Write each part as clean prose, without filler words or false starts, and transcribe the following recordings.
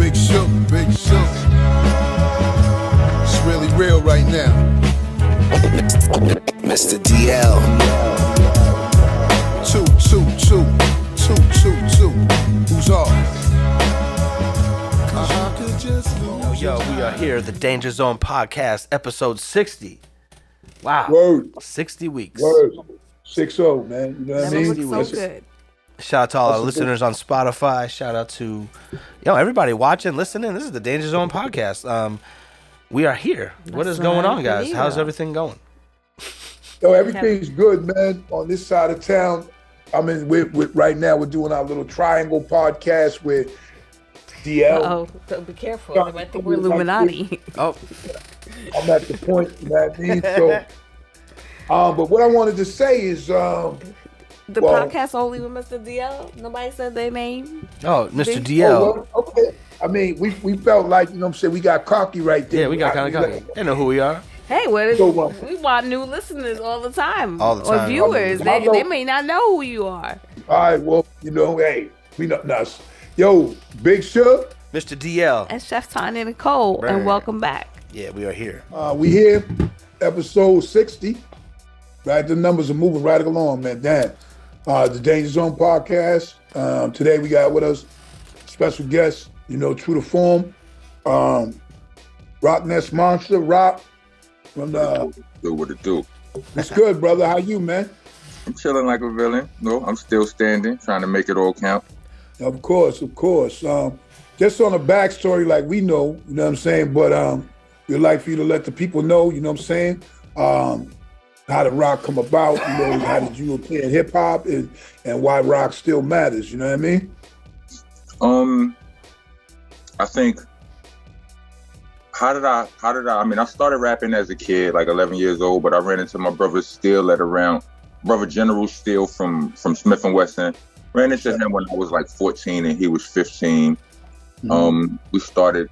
Big shook, big shook. It's really real right now. Mr. DL. 2, 2, 2, 2, 2, 2. Who's off? Yo, we are here, the Danger Zone Podcast, episode 60. Wow. Word. 60 weeks. Word. 6-0, man. You know what I Never mean? looked so good. Shout out to all our That's a listeners on Spotify. Shout out to everybody watching, listening. This is the Danger Zone Podcast. We are here. What is going on, guys? How's everything going? Yo, everything's good, man. On this side of town, I mean, right now we're doing our little triangle podcast with DL. Oh, so be careful. I think we're Illuminati. Oh, I'm at the point, you know what I mean? So, but what I wanted to say is, The podcast only with Mr. DL? Nobody said their name? oh, Mr. Big- DL. okay. I mean, we felt like, you know what I'm saying, we got cocky right there. Yeah, we got kind of cocky. They know who we are. Hey, what is, So, we want new listeners all the time. All the time. Or viewers. I know. They may not know who you are. All right, well, you know, hey, we know us. Yo, Big Shug, Mr. DL. And Chef Tanya Nicole. Right. And welcome back. Yeah, we are here. we here, episode 60. Right, the numbers are moving right along, man. Damn. The Danger Zone Podcast. Today we got with us special guest, you know, true to form. Rockness Monsta, Rock. From the, Do what it do. it's good, brother. How you, man? I'm chilling like a villain. No, I'm still standing, trying to make it all count. Of course, of course. Just on a backstory, like we know, you know what I'm saying? But we'd like for you to let the people know, you know what I'm saying? How did rock come about? You know, how did you appear in hip hop and why rock still matters, you know what I mean? I think I mean, I started rapping as a kid, like 11 years old, but I ran into my brother Steele brother General Steele from smif-n-wessun. Ran into him when I was like 14 and he was 15. Mm-hmm. We started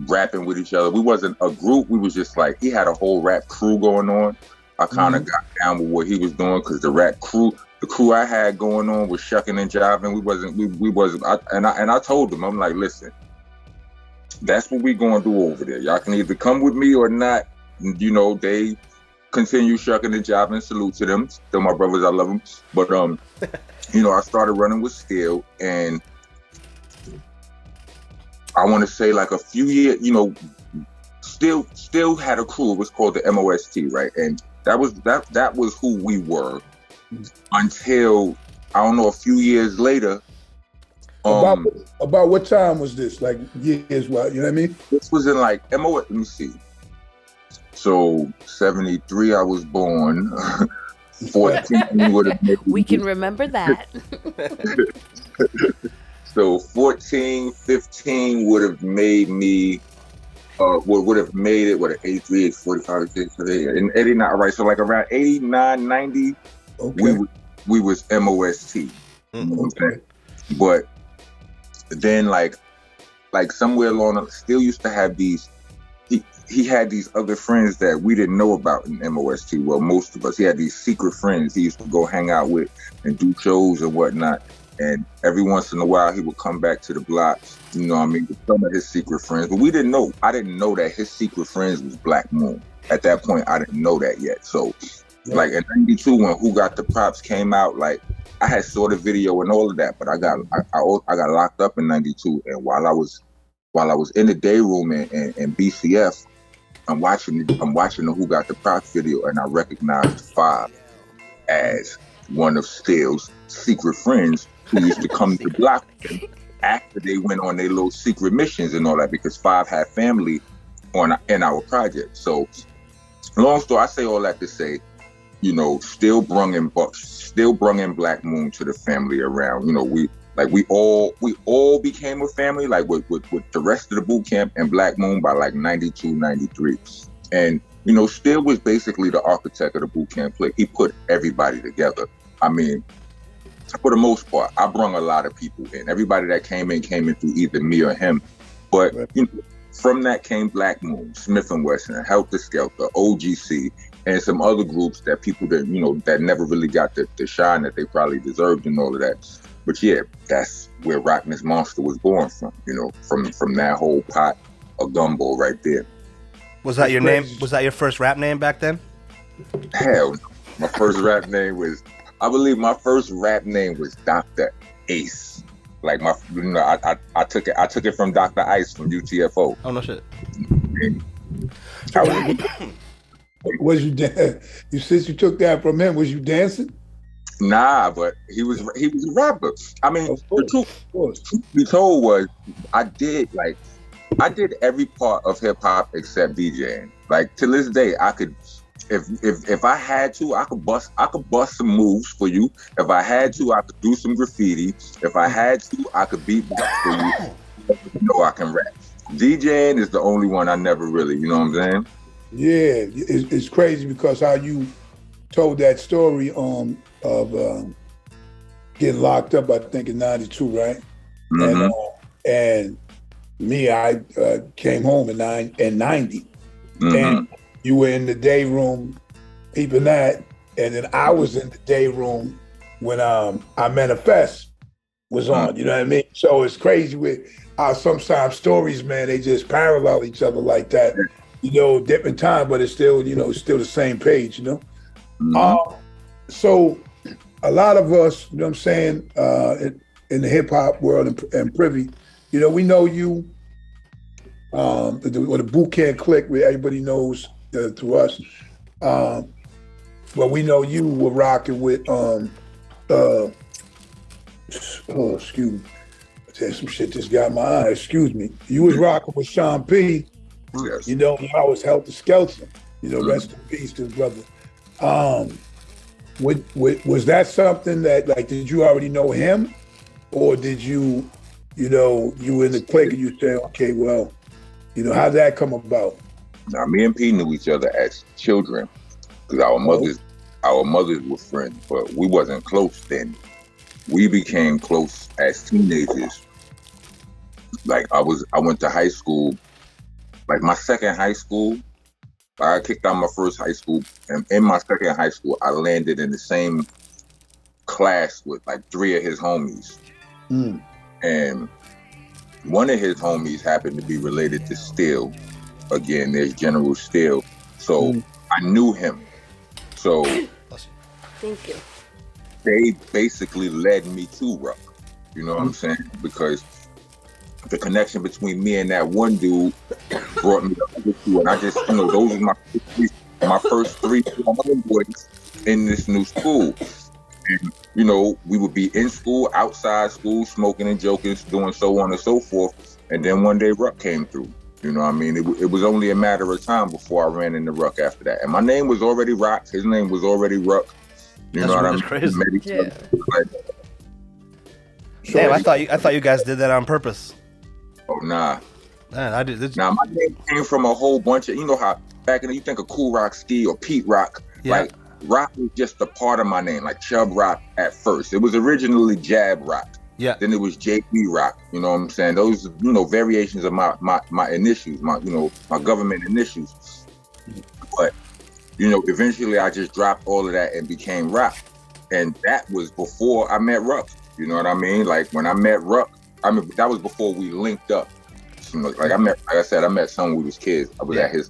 rapping with each other. We wasn't a group, we was just like, he had a whole rap crew going on. I kind of got down with what he was doing because the crew I had going on was shucking and jiving. We wasn't. I told them, I'm like, listen, that's what we gonna do over there. Y'all can either come with me or not. You know, they continue shucking and jiving. Salute to them. Still my brothers, I love them. But you know, I started running with Steel, and I want to say like a few years, you know, Still had a crew. It was called the MOST, right? And that was who we were until, I don't know, a few years later. About what time was this? Like years, what? You know what I mean? This was in like MOS. Let me see. So 73, I was born. 14 would have made We can remember that. So 14, 15 would have made me. Would have made it, 83, 45, 86, and 89, right? So like around 89, 90, Okay. we was MOST. You know what I'm saying? But then like somewhere along, Still used to have these, he had these other friends that we didn't know about in MOST. Well, most of us, he had these secret friends he used to go hang out with and do shows and whatnot. And every once in a while, he would come back to the block, you know what I mean, with some of his secret friends. But we didn't know. I didn't know that his secret friends was Black Moon. At that point, I didn't know that yet. So, like in 92, when Who Got the Props came out, like I had saw the video and all of that, but I got locked up in 92. And while I was in the day room in BCF, I'm watching the Who Got the Props video, and I recognized Five as one of Steele's secret friends who used to come to the block with him after they went on their little secret missions and all that, because Five had family in our project. So long story, I say all that to say, you know, Still brung in Black Moon to the family around. You know, we all became a family, like with the rest of the boot camp and Black Moon by like 92, 93. And, you know, Still was basically the architect of the boot camp Clik. He put everybody together. I mean, for the most part, I brung a lot of people in. Everybody that came in through either me or him. But, you know, from that came Black Moon, smif-n-wessun, Heltah, Skeltah, O.G.C, and some other groups that people that, you know, that never really got the shine that they probably deserved and all of that. But yeah, that's where Rockness Monsta was born from. You know, from that whole pot of gumbo right there. Was that your name? Was that your first rap name back then? Hell, my first rap name was, I believe my first rap name was Dr. Ace. Like I took it from Dr. Ice from UTFO. Oh no shit. Was you you since you took that from him? Was you dancing? Nah, but he was a rapper. I mean, the truth be told was I did every part of hip hop except DJing. Like to this day, I could, if I had to, I could bust some moves for you. If I had to, I could do some graffiti. If I had to, I could beatbox for you. You know I can rap. DJing is the only one I never really, you know what I'm saying? Yeah, it's crazy because how you told that story of getting locked up, I think in '92, right? Mm-hmm. And me, I came home in '90, mm-hmm. and you were in the day room peeping that, and then I was in the day room when I Manifest was on. You know what I mean? So it's crazy with how sometimes stories, man, they just parallel each other like that. You know, different time, but it's still, you know, still the same page, you know? Mm-hmm. So a lot of us, you know what I'm saying, in the hip hop world and Privy, you know, we know you, the boot camp Clik, where everybody knows through us. Well, we know you were rocking with, excuse me. There's some shit just got my eye, excuse me. You was rocking with Sean P. Yes. You know, I was Heltah Skeltah. You know, rest in peace to his brother. Was that something that, like, did you already know him? Or did you, you know, you were in the Clik and you say, okay, well, you know, how'd that come about? Now, me and P knew each other as children because our mothers were friends, but we wasn't close then. We became close as teenagers. Like I went to high school, like my second high school, I kicked out my first high school, and in my second high school, I landed in the same class with like 3 of his homies. And one of his homies happened to be related to Steele. Again, there's General Steele. So I knew him. So thank you. They basically led me to Ruck. You know what I'm saying? Because the connection between me and that one dude brought me to other two, and I just, you know, those are my first 3 boys in this new school. And, you know, we would be in school, outside school, smoking and joking, doing so on and so forth. And then one day Ruck came through. You know what I mean? It was only a matter of time before I ran into Ruck after that. And my name was already Rock. His name was already Ruck. You know what I mean? Crazy. Yeah. Damn, I thought you guys did that on purpose. Oh, nah. Man, I did. Now, my name came from a whole bunch of, you know how back in the, you think of Cool Rock Ski or Pete Rock. Yeah. Like, Rock was just a part of my name, like Chubb Rock at first. It was originally Jab Rock. Yeah. Then it was JB Rock. You know what I'm saying? Those, you know, variations of my initials, my government initials. But, you know, eventually I just dropped all of that and became Rock. And that was before I met Ruck. You know what I mean? Like when I met Ruck, I mean, that was before we linked up. You know, like I said, I met son when we was kids. I was at his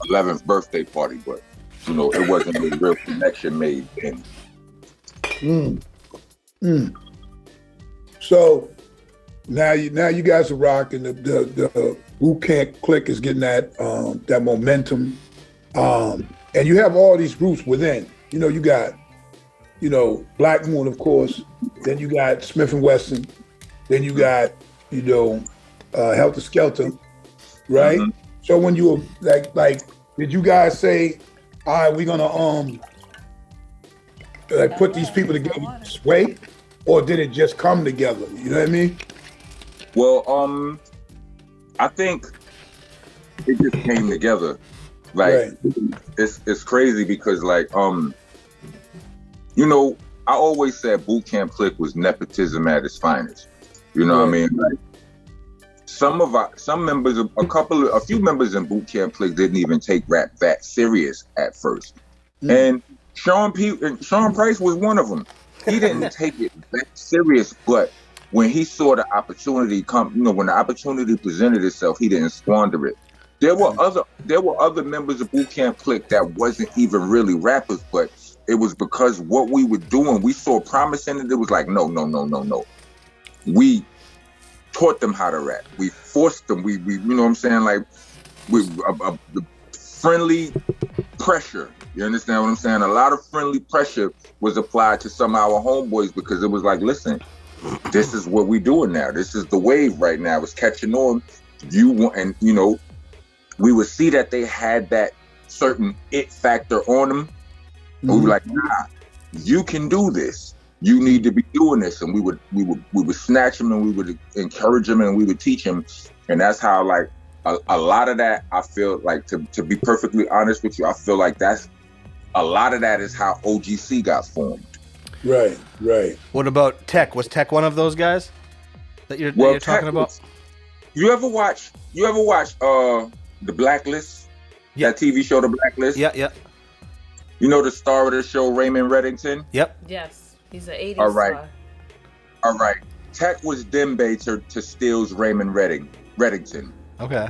11th birthday party, but you know, it wasn't a real connection made then. So now you guys are rocking. The boot camp Clik is getting that that momentum, and you have all these groups within. You know, you got, you know, Black Moon, of course. Then you got smif-n-wessun. Then you got, you know, Heltah Skeltah, right? Mm-hmm. So when you were like, did you guys say, all right, we're gonna like put these people together this way, or did it just come together? You know what I mean? Well, I think it just came together. Like it's crazy because like you know, I always said boot camp Clik was nepotism at its finest. You know what I mean? Like a few members in boot camp Clik didn't even take rap that serious at first. And Sean Price was one of them. he didn't take it that serious, but when he saw the opportunity come, when the opportunity presented itself, he didn't squander it. There were other members of Boot Camp Clik that wasn't even really rappers, but it was because what we were doing, we saw promise in it. It was like, no. We taught them how to rap. We forced them. We you know what I'm saying? Like, the friendly pressure. You understand what I'm saying? A lot of friendly pressure was applied to some of our homeboys because it was like, listen, this is what we doing now. This is the wave right now. It's catching on. We would see that they had that certain it factor on them. Mm-hmm. We were like, nah, you can do this. You need to be doing this. And we would snatch them and we would encourage them and we would teach them. And that's how, like, a lot of that, I feel like, to be perfectly honest with you, I feel like a lot of that is how O.G.C got formed. Right. What about Tech? Was Tech one of those guys that you're talking about? You ever watch The Blacklist? Yeah. That TV show, The Blacklist? Yeah. You know the star of the show, Raymond Reddington? Yep. Yes. He's an 80s star. All right. Tech was Dembe to Steele's Raymond Reddington. Okay.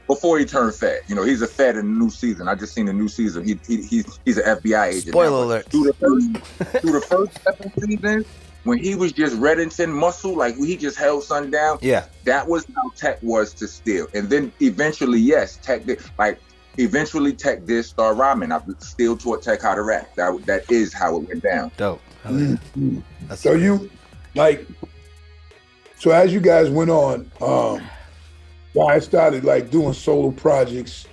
Before he turned fat. He's a fat in the new season. I just seen the new season. He's an FBI agent. Spoiler alert. Through the first 7 seasons, when he was just Reddington muscle, like he just held son down. Yeah. That was how Tech was to Steele. And then eventually, yes, Tech did. Like, eventually Tech did start rhyming. Steele taught Tech how to rap. That is how it went down. Dope. Mm-hmm. So as you guys went on, I started like doing solo projects.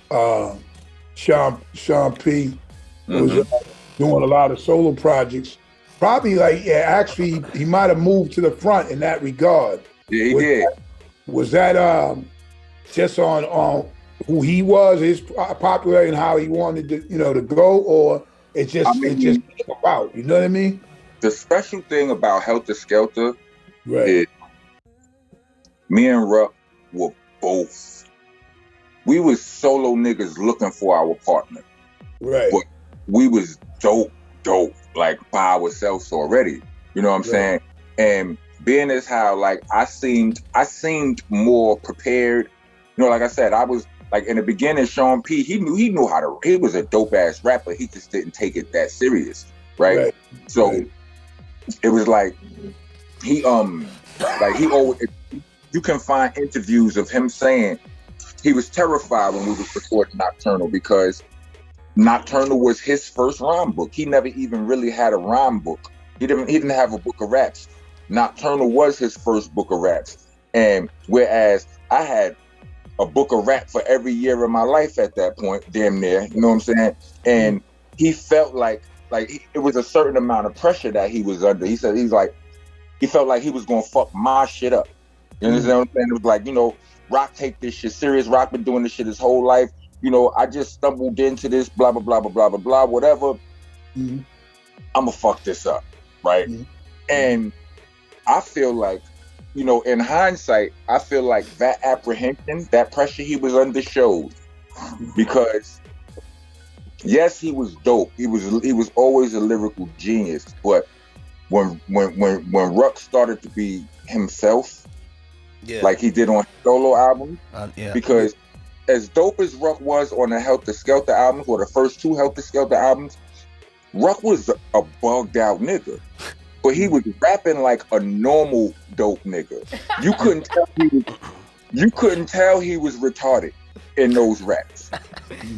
Sean P was doing a lot of solo projects. Probably actually he might have moved to the front in that regard. Yeah, he did. Was that just on who he was, his popularity and how he wanted to to go, or it just came about? You know what I mean? The special thing about Heltah Skeltah is me and Ruck were both. We was solo niggas looking for our partner. Right. But we was dope, like by ourselves already. You know what I'm saying? And being as how like I seemed more prepared. Like I said, I was like in the beginning, Sean P, he was a dope ass rapper. He just didn't take it that serious. Right. So it was like he always, you can find interviews of him saying he was terrified when we was recording Nocturnal because Nocturnal was his first rhyme book. He never even really had a rhyme book. He didn't have a book of raps. Nocturnal was his first book of raps. And whereas I had a book of rap for every year of my life at that point, damn near, you know what I'm saying? And he felt like it was a certain amount of pressure that he was under. He said he felt like he was gonna fuck my shit up. You understand what I'm saying? It was like, Rock take this shit serious. Rock been doing this shit his whole life. I just stumbled into this, blah, blah, blah, blah, blah, blah, blah, whatever. Mm-hmm. I'ma fuck this up, right? Mm-hmm. And I feel like, in hindsight, I feel like that apprehension, that pressure he was under showed. Because yes, he was dope. He was always a lyrical genius. But when Ruck started to be himself, like he did on solo albums, because as dope as Ruck was on the Heltah Skeltah albums, or the first 2 Heltah Skeltah albums, Ruck was a bugged out nigga. But he was rapping like a normal dope nigga. You couldn't tell he was retarded in those raps.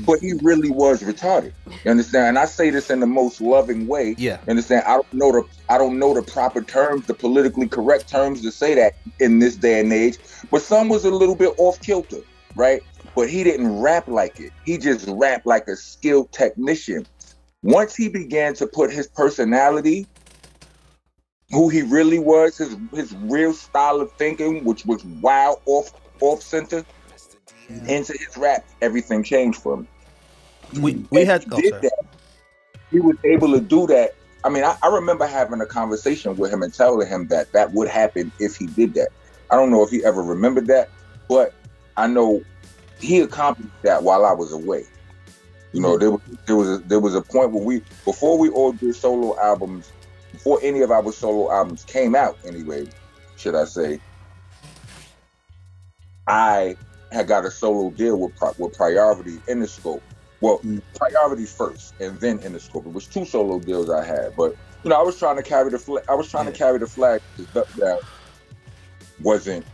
But he really was retarded. You understand? And I say this in the most loving way. Yeah. You understand? I don't know the proper terms, the politically correct terms to say that in this day and age. But some was a little bit off kilter, right? But he didn't rap like it. He just rapped like a skilled technician. Once he began to put his personality, who he really was, his real style of thinking, which was wild, off center, into his rap, everything changed for him. He was able to do that. I mean, I remember having a conversation with him and telling him that would happen if he did that. I don't know if he ever remembered that, but I know he accomplished that while I was away. You know, there was a point where before we all did solo albums, before any of our solo albums came out anyway, should I say, I had got a solo deal with Priority in the scope. Well, Priority first, and then in the scope. It was 2 solo deals I had, but you know, I was trying to carry the flag. To carry the flag that wasn't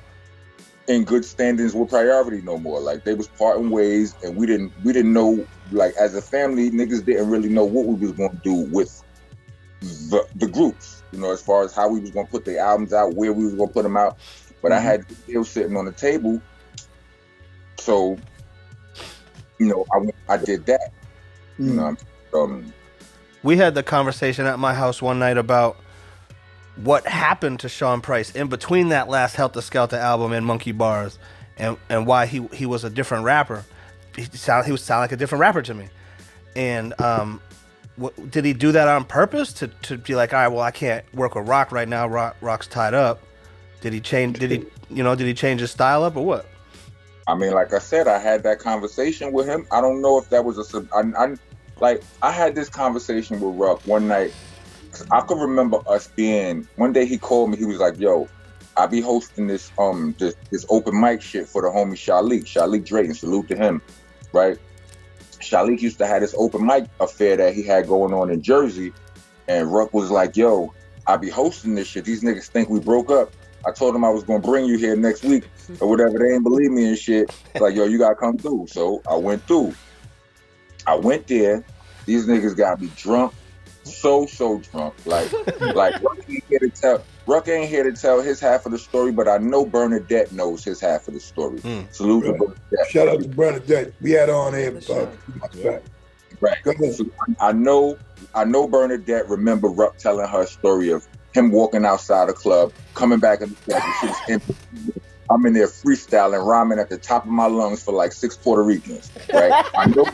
in good standings with Priority no more. Like they was parting ways, and we didn't know. Like as a family, niggas didn't really know what we was going to do with the groups. You know, as far as how we was going to put the albums out, where we was going to put them out. But I had the deal sitting on the table, so you know, I did that. You know, we had the conversation at my house one night about what happened to Sean Price in between that last Heltah Skeltah album and Monkey Bars, and why he was a different rapper. He would sound like a different rapper to me. And did he do that on purpose to be like, all right, well, I can't work with Rock right now. Rock's tied up. Did he change his style up or what? I mean, like I said, I had that conversation with him. I don't know if that was I had this conversation with Rock one night. I could remember us one day he called me, he was like, yo, I be hosting this open mic shit for the homie Shalik Drayton, salute to him, right? Shalik used to have this open mic affair that he had going on in Jersey, and Ruck was like, yo, I be hosting this shit. These niggas think we broke up. I told him I was gonna bring you here next week or whatever. They ain't believe me and shit. Like, yo, you gotta come through. So I went through. I went there. These niggas got me drunk. So drunk. Like Ruck ain't here to tell his half of the story, but I know Bernadette knows his half of the story. Salute to Bernadette. Shout out to Bernadette. We had her on here back. Right. So I know Bernadette remember Ruck telling her story of him walking outside a club, coming back in the club, and shit's empty. I'm in there freestyling, rhyming at the top of my lungs for like 6 Puerto Ricans. Right? I know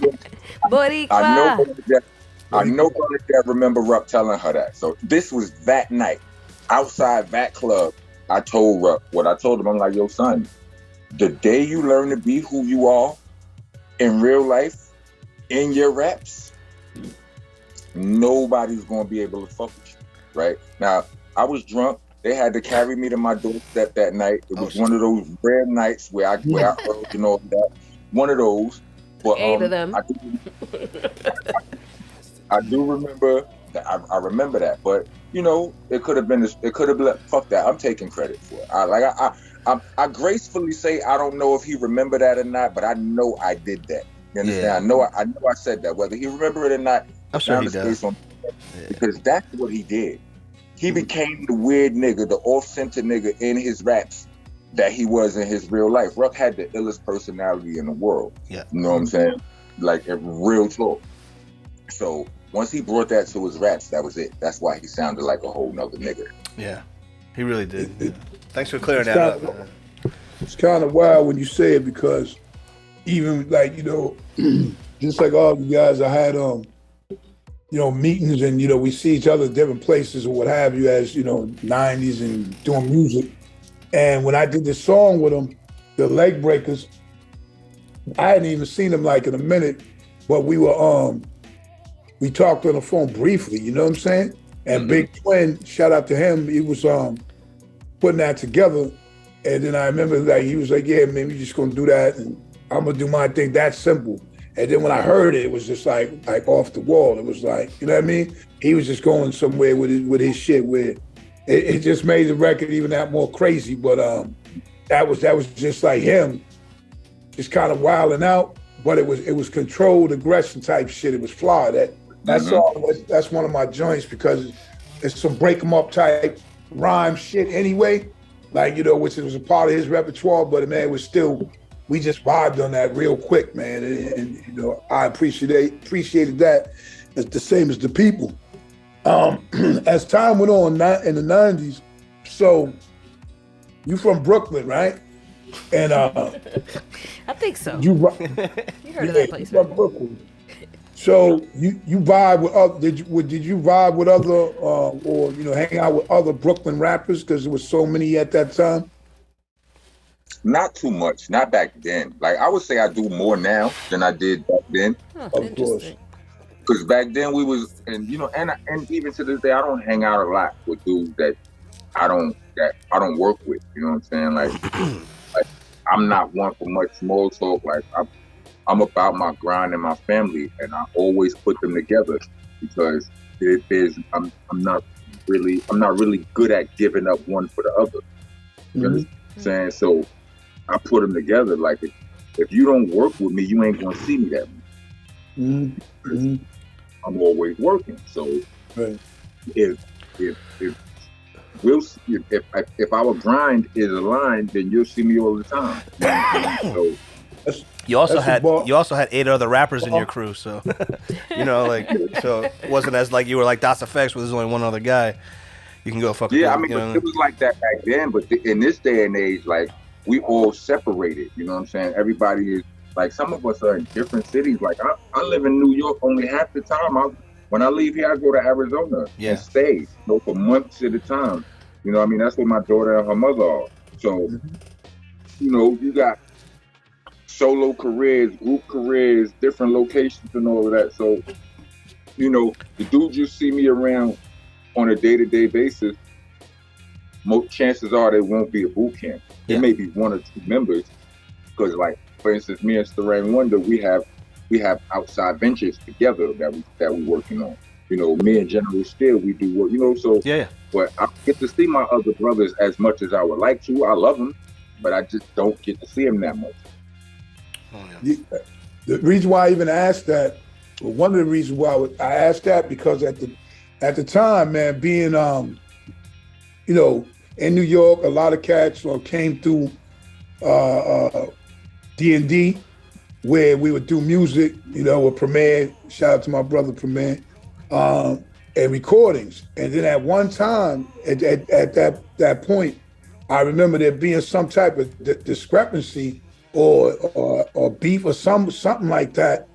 Bernadette remember Ruck telling her that. So this was that night, outside that club. I told Ruck what I told him. I'm like, yo, son, the day you learn to be who you are in real life, in your raps, nobody's gonna be able to fuck with you. Right? Now, I was drunk. They had to carry me to my doorstep that night. It was one of those rare nights where I heard, you know, that one of those. But 8 of them. I do remember that. I remember that, but you know, it could have been. Fuck that. I'm taking credit for it. I gracefully say I don't know if he remembered that or not, but I know I did that. You understand? Yeah. I know I said that. Whether he remembered it or not, I'm sure he does. Because that's what he did. He became the weird nigga, the off-center nigga in his raps that he was in his real life. Ruck had the illest personality in the world. Yeah. You know what I'm saying? Like, real talk. So once he brought that to his raps, that was it. That's why he sounded like a whole nother nigga. Yeah, he really did. Thanks for clearing that up, man. It's kind of wild when you say it, because even like, you know, just like all you guys, I had you know, meetings, and you know, we see each other in different places or what have you, as you know, 90s and doing music. And when I did this song with them, the Leg Breakers, I hadn't even seen them like in a minute, but we were we talked on the phone briefly, you know what I'm saying? And Big Twin, shout out to him, he was putting that together. And then I remember like he was like, yeah, man, we just gonna do that, and I'm gonna do my thing. That's simple. And then when I heard it, it was just like off the wall. It was like, you know what I mean? He was just going somewhere with his shit where it just made the record even that more crazy. But that was just like him, just kind of wilding out. But it was controlled aggression type shit. It was fly. That's all. That's one of my joints, because it's some break 'em up type rhyme shit anyway. Like, you know, which was a part of his repertoire. But man, it was still. We just vibed on that real quick, man, and you know, I appreciated that. It's the same as the people. As time went on in the 90s, so you from Brooklyn, right? And I think so. You heard of that place, right? From Brooklyn. So you vibe with other? Did you vibe with other or you know, hang out with other Brooklyn rappers, because there was so many at that time? Not too much, not back then. Like, I would say I do more now than I did back then. Of course. Because back then we was, and you know, and even to this day, I don't hang out a lot with dudes that I don't work with. You know what I'm saying? Like I'm not one for much small talk. Like I'm about my grind and my family, and I always put them together because I'm not really good at giving up one for the other. You understand what I'm saying? So I put them together. Like if you don't work with me, you ain't gonna see me that much. I'm always working. So if our grind is aligned, then you'll see me all the time. You know what I'm saying? So you also had 8 other rappers in your crew, so you know, like, so it wasn't as like you were like Das Effects where there's only one other guy. You can go fuck. Yeah, I mean, it was like that back then, but in this day and age, like we all separated. You know what I'm saying? Everybody is like, some of us are in different cities. Like I live in New York only half the time. When I leave here, I go to Arizona and stay, you know, for months at a time. You know what I mean? That's where my daughter and her mother are. So, you know, you got solo careers, group careers, different locations and all of that. So, you know, the dudes you see me around on a day-to-day basis, most chances are they won't be a boot camp. There may be 1 or 2 members, because, like, for instance, me and Sterain Wonder, we have outside ventures together that we working on. You know, me and General Steele, we do work. You know, so But I get to see my other brothers as much as I would like to. I love them, but I just don't get to see them that much. The reason why I even asked that, well, one of the reasons why I asked that, because at the time, man, being you know, in New York, a lot of cats came through D&D, where we would do music, you know, with Premier, shout out to my brother Premier, and recordings. And then at one time, at that point, I remember there being some type of discrepancy or beef or something like that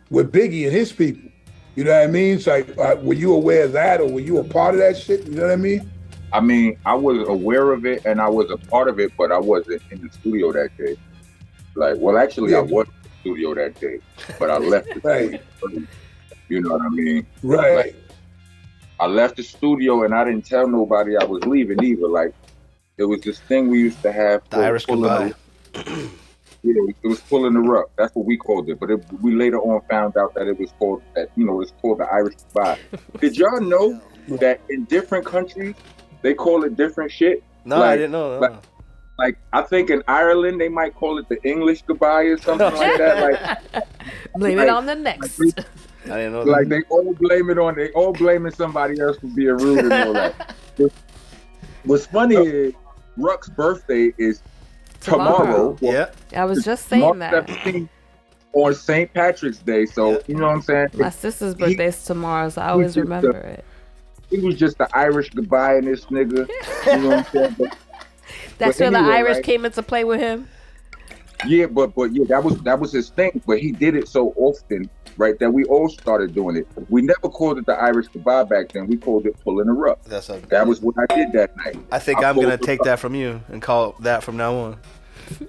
with Biggie and his people. You know what I mean? It's like, were you aware of that, or were you a part of that shit? You know what I mean? I mean, I was aware of it and I was a part of it, but I wasn't in the studio that day. Like, well, actually, I was in the studio that day, but I left the studio. You know what I mean? Right. Like, I left the studio and I didn't tell nobody I was leaving either. Like, it was this thing we used to have. The Irish goodbye. It was pulling the rug. That's what we called it. But we later on found out that it was called that. You know, it's called the Irish goodbye. Did y'all know that in different countries they call it different shit? No, like, I didn't know. No. Like I think in Ireland they might call it the English goodbye or something like that. Like blame it on the next. I didn't know. Like they all blaming somebody else for being rude and all that. What's funny is Ruck's birthday is tomorrow. Yeah, I was just saying that. On St. Patrick's Day, so you know what I'm saying? My sister's birthday is tomorrow, so I always remember it. He was just the Irish goodbye in this nigga. You know what I'm saying? That's where anyway, the Irish came into play with him. Yeah, but yeah, that was his thing. But he did it so often, right, that we all started doing it. We never called it the Irish goodbye back then. We called it pulling the rug. That was what I did that night. I think I'm gonna take that from you and call it that from now on.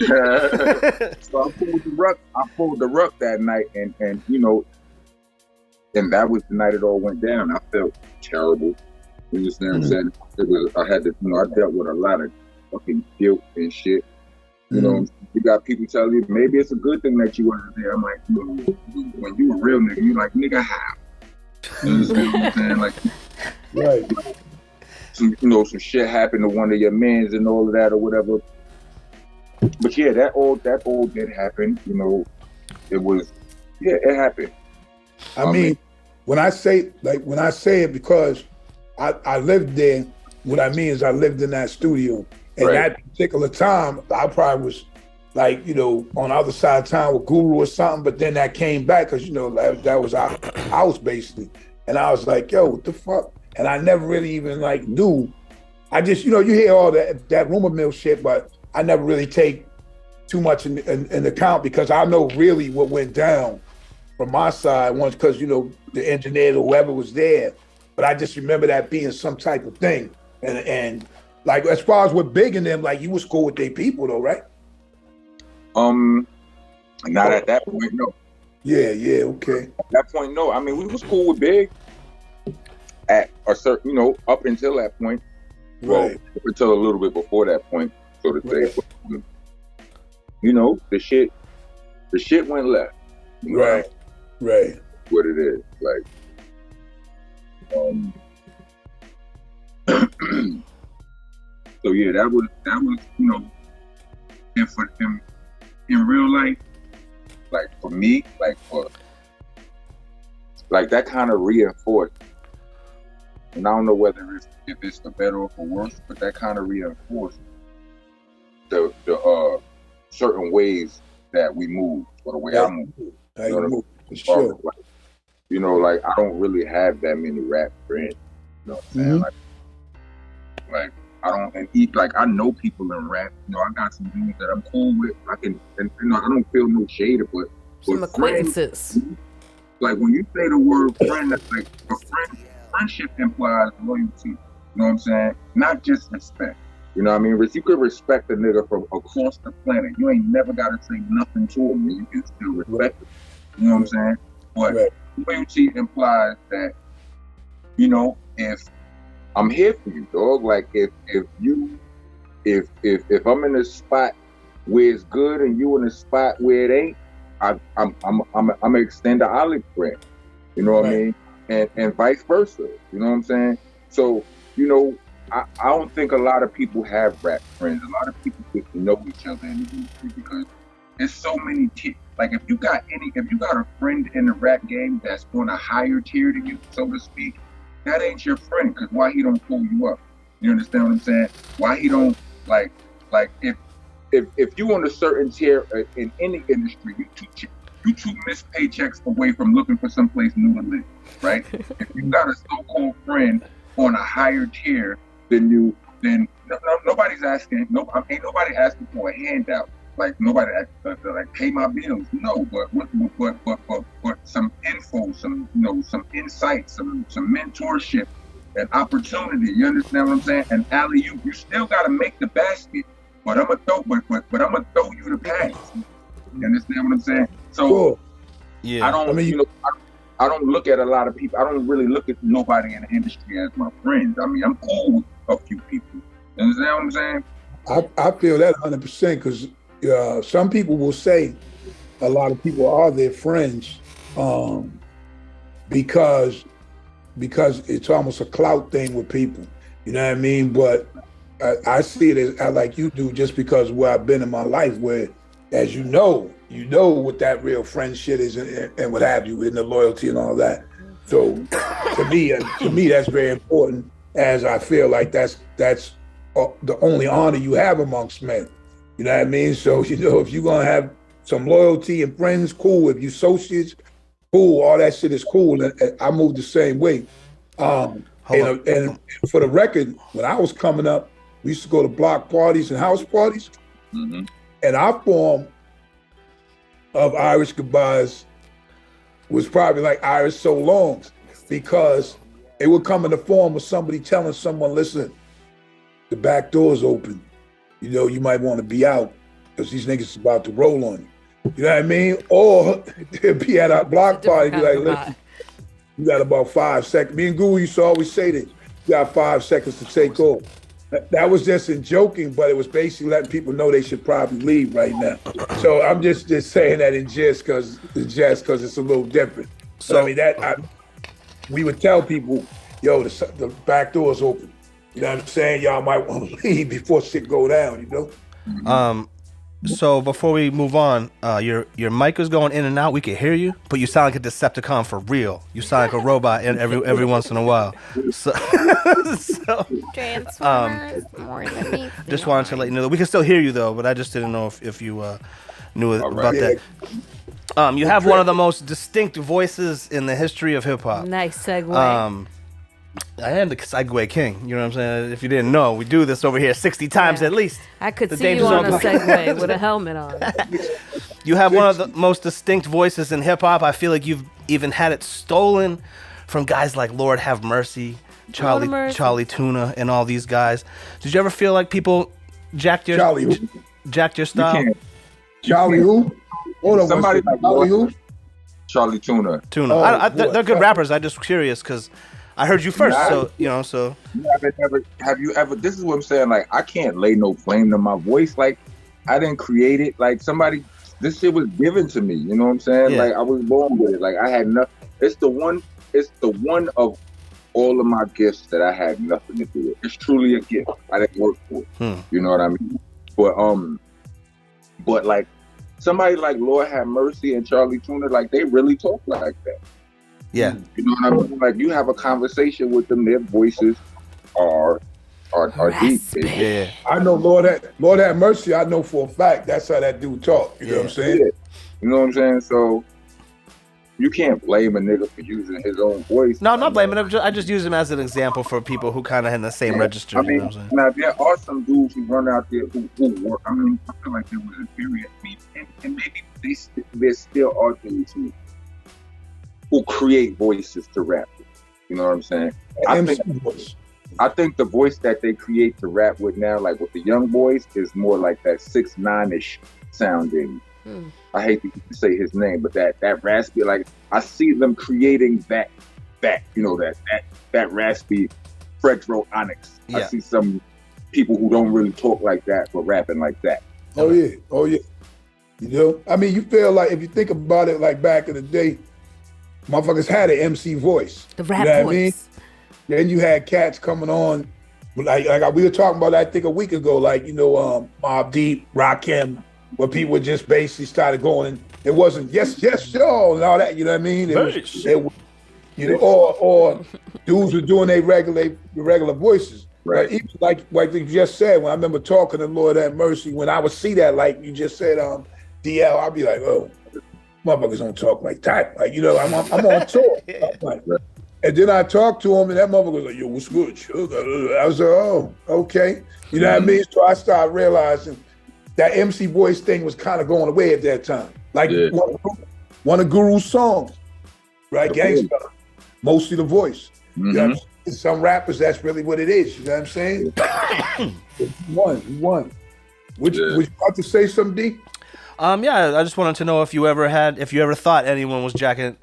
So I pulled the rug that night, and you know, and that was the night it all went down. I felt terrible. You understand what I'm saying? I had to, you know, I dealt with a lot of fucking guilt and shit. You know, you got people telling you maybe it's a good thing that you weren't there. I'm like, you know, when you a real nigga, you like, nigga, how? You understand what I'm saying? Like, right. You know, some shit happened to one of your mans and all of that or whatever. But yeah, that all did happen. You know, it happened. I mean, when I say it, because I lived there, what I mean is I lived in that studio. And that particular time, I probably was like, you know, on the other side of town with Guru or something, but then that came back because, you know, that was our house basically. And I was like, yo, what the fuck? And I never really even like knew. I just, you know, you hear all that rumor mill shit, but I never really take too much in account because I know really what went down from my side once, because, you know, the engineer or whoever was there. But I just remember that being some type of thing. And like, as far as with Big and them, like, you was cool with their people though, right? Not at that point, no. Yeah, okay. At that point, no. I mean, we was cool with Big at a certain, up until that point. Well, Right. up until a little bit before that point, so to say. Right. But, the shit went left. You know Right. Right. what it is. Like, so yeah, that was, and for him in real life, like for me, like that kind of reinforced, and I don't know whether if it's for better or for worse, but that kind of reinforced the certain ways that we move, or the way I move. How you move, for sure. Like I don't really have that many rap friends. You know what I'm saying? Like I don't, and like I know people in rap. I got some dudes that I'm cool with. I can, and I don't feel no shade, but Some acquaintances. Like when you say the word friend, that's like friendship implies loyalty. You know what I'm saying? Not just respect. You know what I mean? You could respect a nigga from across the planet. You ain't never got to say nothing to him. You can still respect him. You know what I'm saying? But loyalty implies that, if I'm here for you, dog. Like if I'm in a spot where it's good and you in a spot where it ain't, I'm gonna extend the olive branch. You know what I mean? And vice versa. You know what I'm saying? So, I don't think a lot of people have rap friends. A lot of people get to know each other in the industry because there's so many kids. Like if you got a friend in the rap game that's on a higher tier than you, so to speak, that ain't your friend. Cause why he don't pull you up? You understand what I'm saying? Why he don't like if you on a certain tier in any industry, you two missed paychecks away from looking for someplace new to live, right? If you got a so-called friend on a higher tier than you, then nobody's asking. Ain't nobody asking for a handout. Like nobody like pay my bills. No, but some info, some insight, some mentorship, and opportunity. You understand what I'm saying? And alley, you still got to make the basket, but I'm gonna throw you the pass. You understand what I'm saying? So Cool. Yeah. I don't, I don't look at a lot of people. I don't really look at nobody in the industry as my friends. I mean, I'm cool with a few people. You understand what I'm saying? I feel that 100% because some people will say a lot of people are their friends because it's almost a clout thing with people. You know what I mean? But I see it as like you do, just because where I've been in my life, where, as you know what that real friend shit is and what have you, and the loyalty and all that. So to me, that's very important, as I feel like that's the only honor you have amongst men. You know what I mean? So, if you're going to have some loyalty and friends, cool. If you associates, cool. All that shit is cool. And I move the same way. And for the record, when I was coming up, we used to go to block parties and house parties. Mm-hmm. And our form of Irish goodbyes was probably like Irish so longs, because it would come in the form of somebody telling someone, listen, the back door's open. You might want to be out because these niggas is about to roll on you. You know what I mean? Or they'd be at our block party, be like, listen, you got about 5 seconds. Me and Guru used to always say this, you got 5 seconds to take off. That was just in joking, but it was basically letting people know they should probably leave right now. So I'm just saying that in jest because it's a little different. So I mean we would tell people, yo, the back door's open. You know what I'm saying? Y'all might want to leave before shit go down. So before we move on, your mic is going in and out. We can hear you, but you sound like a Decepticon for real. You sound like a robot every once in a while. So Transformers more than me. Just wanted to let you know that we can still hear you though, but I just didn't know if you knew about that. You have one of the most distinct voices in the history of hip hop. Nice segue. I am the segue king. You know what I'm saying? If you didn't know, we do this over here 60 times at least. I could The see you danger on a zone. Segway with a helmet on. You have one of the most distinct voices in hip hop. I feel like you've even had it stolen from guys like Lord Have Mercy, Charlie Tuna, and all these guys. Did you ever feel like people jacked your style? Charlie who? Hold on. Somebody like Charlie who? Charlie Tuna. Tuna. They're good rappers. I'm just curious because I heard you first, so. Have you ever? This is what I'm saying. Like, I can't lay no claim to my voice. Like, I didn't create it. Like, somebody, this shit was given to me. You know what I'm saying? Yeah. Like, I was born with it. Like, I had nothing. It's the one of all of my gifts that I had nothing to do with. It's truly a gift. I didn't work for it. You know what I mean? But like, somebody like Lord Have Mercy and Charlie Tuna, like, they really talk like that. Yeah. You know what I mean? Like, you have a conversation with them, their voices are deep. Yeah. I know Lord Have Mercy, I know for a fact that's how that dude talk. You know what I'm saying? Yeah. You know what I'm saying? So you can't blame a nigga for using his own voice. No, I'm not blaming him. I just use him as an example for people who kind of in the same register. I mean, you know what I'm saying? now there are some dudes who run out there who work. I mean, I feel like there was a period, and maybe there still are dudes who create voices to rap with. You know what I'm saying? I think the voice that they create to rap with now, like with the young boys, is more like that 6ix9ine-ish sounding. I hate to say his name, but that raspy, like, I see them creating that you know, that raspy Fredro Onyx. Yeah. I see some people who don't really talk like that but rapping like that. Oh yeah. You know, I mean, you feel like, if you think about it, like back in the day, motherfuckers had an MC voice. The rap voice. I mean? Then you had cats coming on, like we were talking about, I think a week ago, like, you know, Mobb Deep, Rakim, where people just basically started going. It wasn't yes, y'all, and all that. You know what I mean? It was, you know, or dudes were doing their regular voices. Right. Even like you just said, when I remember talking to Lord Have Mercy, when I would see that, like you just said, DL, I'd be like, oh, motherfuckers don't talk like that. Like, you know, I'm on tour. Like, and then I talked to him, and that motherfucker was like, yo, what's good? I was like, oh, okay. You know what I mean? So I started realizing that MC voice thing was kind of going away at that time. Like one of Guru's songs, right? Gangsta, mostly the voice. You know, some rappers, that's really what it is. You know what I'm saying? He won. Would you about to say something, D? Yeah, I just wanted to know if you ever thought anyone was jacking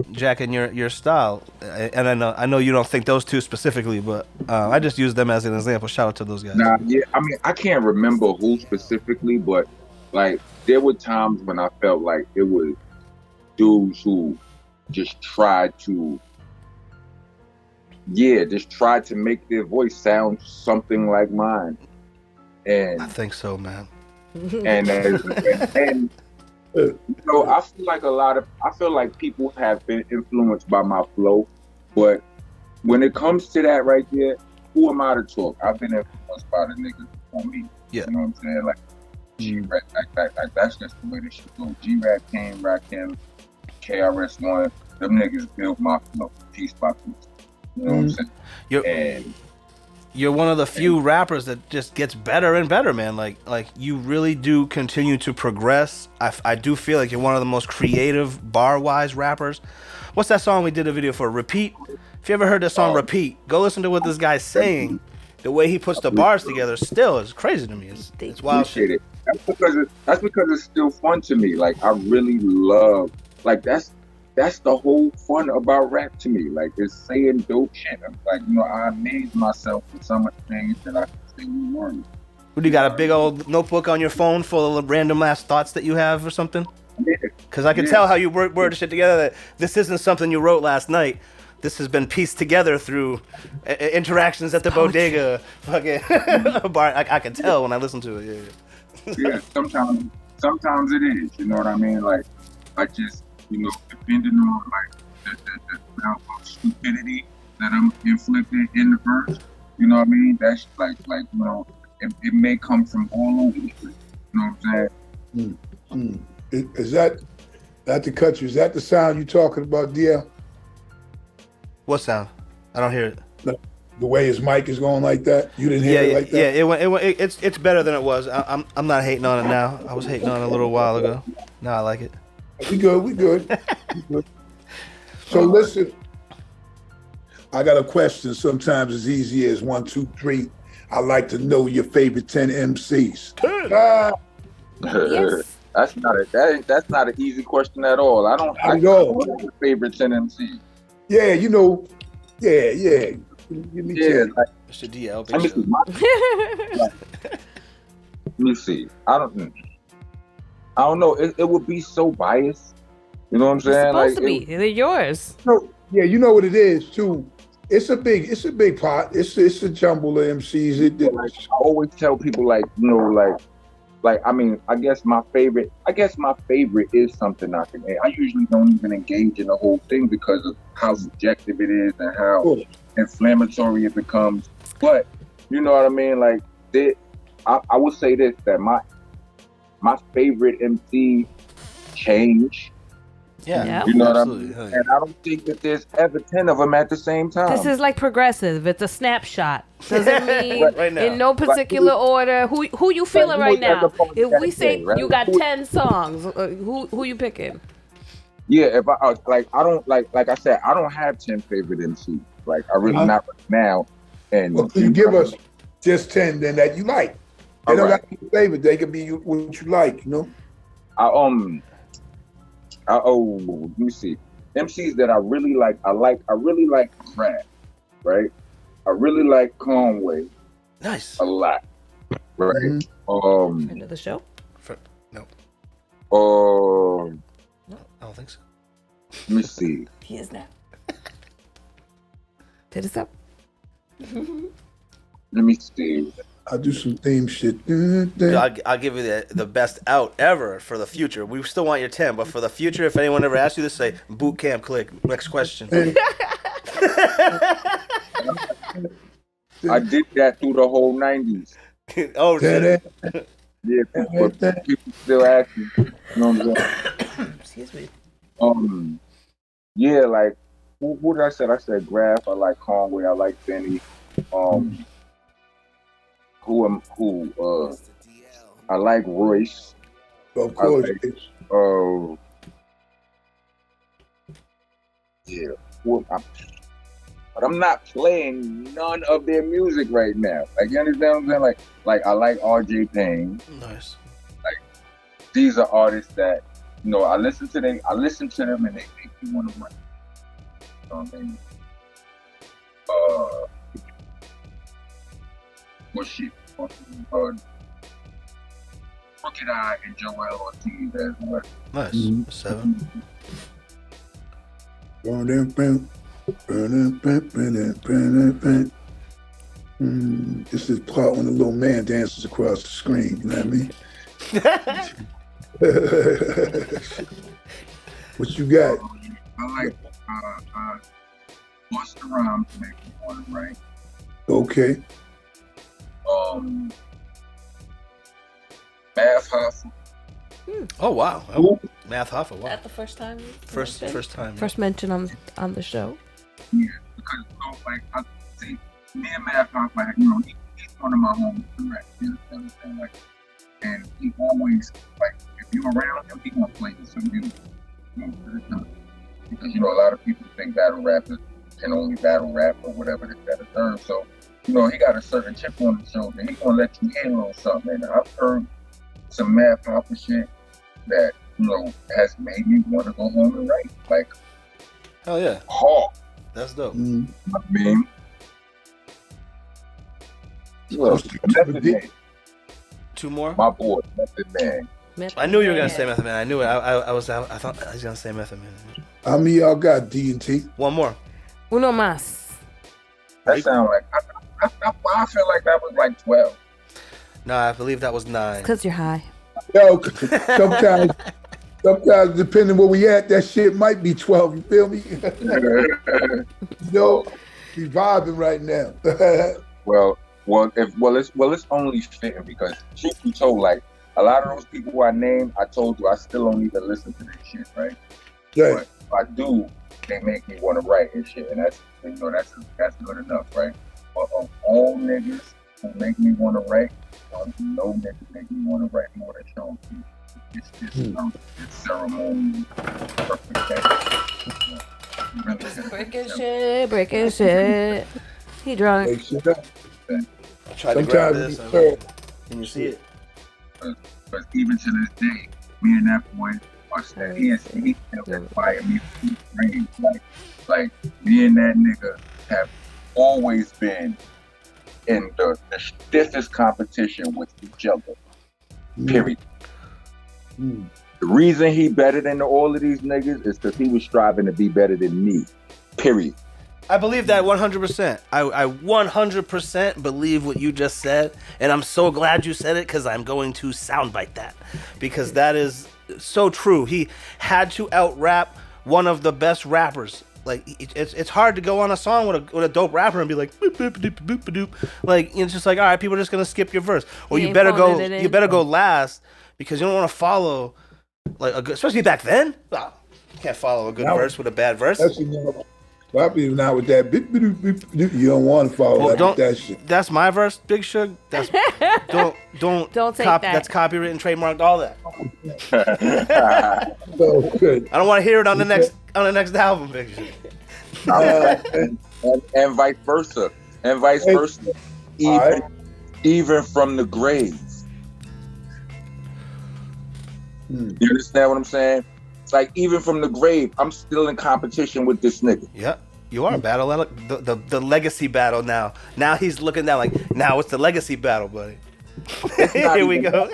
your style, and I know you don't think those two specifically, but I just used them as an example. Shout out to those guys. Nah, yeah, I mean, I can't remember who specifically, but like, there were times when I felt like it was dudes who just tried to make their voice sound something like mine, and I think so, man. And you know, I feel like people have been influenced by my flow, but when it comes to that right there, who am I to talk? I've been influenced by the niggas on me. Yeah. You know what I'm saying? Like, G-Rap, like that's just the way this shit goes. G-Rap came, Rakim, KRS-One, them niggas built my flow piece by piece. You know what I'm saying? You're one of the few rappers that just gets better and better, man. Like you really do continue to progress. I do feel like you're one of the most creative bar-wise rappers. What's that song we did a video for? Repeat? If you ever heard that song, Repeat, go listen to what this guy's saying. The way he puts the bars together still is crazy to me. It's wild shit. It. That's because it's still fun to me. Like, I really love, like, that's the whole fun about rap to me. Like, it's saying dope shit. Like, you know, I amaze myself with some of the things that I can say in words. What, do you got a big old notebook on your phone full of random ass thoughts that you have or something? Yeah. Because I can tell how you word shit together, that this isn't something you wrote last night. This has been pieced together through interactions at the bodega. Fucking bar. I can tell when I listen to it. Yeah, sometimes it is. You know what I mean? Like, I just, you know, depending on like the amount of stupidity that I'm inflicted in the verse, you know what I mean? That's like you know, it may come from all over the place. You know what I'm saying? Is that, not to cut you, is that the sound you talking about, DL? What sound? I don't hear it. The way his mic is going like that? You didn't hear it like that? Yeah, it's better than it was. I'm not hating on it now. I was hating on it a little while ago. Now I like it. We good. So listen, I got a question. Sometimes as easy as 1, 2, 3. I like to know your favorite 10 MCs. Yes. That's not an easy question at all. I don't Not at all. have favorites in MC. Yeah, you know, yeah. Give me Yeah, 10. like, Mr. DL, let big me show. see. Let me see. I don't know. It would be so biased. You know what I'm It's saying? supposed Like, to be. They're yours. No, yeah, you know what it is too. It's a big pot. It's a jumble of MCs. like, I always tell people, like, you know, like I mean, I guess my favorite is something I can. I usually don't even engage in the whole thing because of how subjective it is and how inflammatory it becomes. But you know what I mean? Like, I would say this, that my favorite MC change. Yeah, You know absolutely. what I mean? And I don't think that there's ever 10 of them at the same time. This is like progressive. It's a snapshot. Doesn't mean Right now. in no particular order. Who you feeling right now? If we say you got 10 songs, who you picking? Yeah, if I don't like I said, I don't have 10 favorite MCs. Like I really not right now. And well, can you give us just 10 then that you like? They don't got to be your favorite. They can be what you like, you know? Let me see. MCs that I really like. I really like Rap, right? I really like Conway. Nice. A lot. Right. End of the show? No. No, I don't think so. Let me see. He is now. Did it up? Let me see. I'll do some theme shit. I'll give you the best out ever for the future. We still want your 10, but for the future, if anyone ever asks you to say boot camp Clik. Next question. I did that through the whole 90s. Oh, shit. Yeah, but people still ask me. You know what I'm saying? Excuse me. Yeah, like who did I say? I said Graf. I like Conway. I like Benny. I like Royce. Of course. Yeah. But I'm not playing none of their music right now. Like, you understand what I'm saying? Like I like R.J. Payne. Nice. Like, these are artists that, you know, I listen to them and they make me want to run. You know what I mean? Crooked Eye and Joel Ortiz as well. Nice. 7. This is the part when the little man dances across the screen. You know what I mean? What you got? I like Busta Rhymes to make me want to write. Okay. Math Hustle. Oh wow. Oh, Math Hoffa. Wow. That the first time? First time. First mention on the show. Yeah, because like I see me and Math Hoffa, you know, he's one of my homies direct. You understand? Like, and he always, like, if you're around him, he gonna play you some music. Because you know, a lot of people think battle rappers can only battle rap or whatever that term. So, you know, he got a certain chip on his shoulder. He gonna let you hear a little something. And I've heard some Math Hoffa shit that, you know, has made me want to go home and write. Like, hell yeah. Hawk. That's dope. I mean, Method Man. 2 more? My boy, Method Man. I knew you were gonna say Method Man. I knew it. I thought I was gonna say Method Man. How many y'all got D&T? 1 more. Uno más. That sound like I feel like that was like 12. No, I believe that was 9. Because you're high. Yo, sometimes depending where we at, that shit might be 12. You feel me? Yo, we vibing right now. It's only fitting because truth be told, like a lot of those people who I named, I told you I still don't even listen to their shit, right? Right. But if I do, they make me want to write and shit, and that's, you know, that's good enough, right? But of all niggas who make me want to write, no niggas make me want to write more than Sean Kemp. It's this ceremony, perfect. Breaking shit. He drunk. Make shit up. I tried to grab Sometimes this. Can you see it? Because even to this day, me and that boy are set. He never fired me from range. Like me and that nigga have always been in the stiffest competition with each other. Period. The reason he better than all of these niggas is because he was striving to be better than me. Period. I believe that 100%. I 100% believe what you just said, and I'm so glad you said it because I'm going to soundbite that because that is so true. He had to out-rap one of the best rappers. Like it's hard to go on a song with a dope rapper and be like boop, boop, boop, boop, boop, boop. Like it's just like, all right, people are just gonna skip your verse, or you better go last because you don't want to follow like a good, especially back then. Oh, you can't follow a good verse with a bad verse. Probably not with that. You don't want to follow that shit. That's my verse, Big Shug. That's don't take that. That's copyrighted and trademarked. All that. So good. I don't want to hear it on the next album, Big Shug. And vice versa, even from the grave. You understand what I'm saying? Like even from the grave, I'm still in competition with this nigga. Yeah, you are battle the legacy battle now. Now he's looking down like now it's the legacy battle, buddy. Here we go.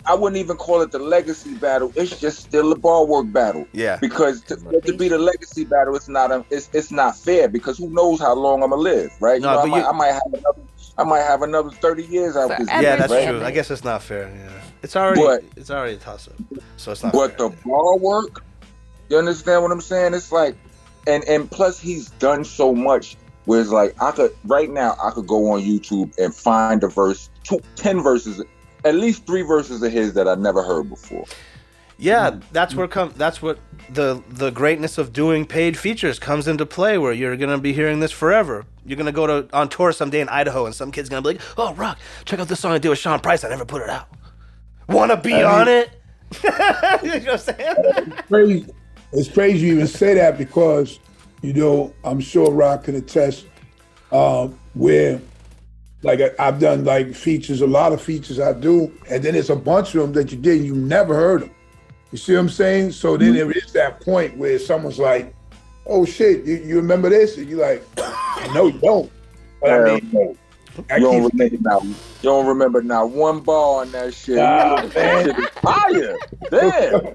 I wouldn't even call it the legacy battle. It's just still a bar work battle. Yeah. Because to be the legacy battle, it's not fair because who knows how long I'm gonna live, right? No, I might have another 30 years out this. Yeah, that's true. I guess it's not fair. Yeah. It's already a toss up. So it's not but fair. The bar work, you understand what I'm saying? It's like and plus he's done so much where it's like I could go on YouTube and find a verse, 10 verses, at least 3 verses of his that I never heard before. Yeah, that's what the greatness of doing paid features comes into play, where you're gonna be hearing this forever. You're gonna go on tour someday in Idaho, and some kid's gonna be like, "Oh, Rock, check out this song I did with Sean Price. I never put it out. Wanna be on it?" You know what I'm saying? It's crazy you even say that because I'm sure Rock can attest where. Like I've done like features, a lot of features I do, and then there's a bunch of them that you did and you never heard them. You see what I'm saying? So then there is that point where someone's like, "Oh shit, you remember this?" And you're like, "No, you don't." But I mean, you don't remember now one bar on that shit. Man. That shit is fire. Damn.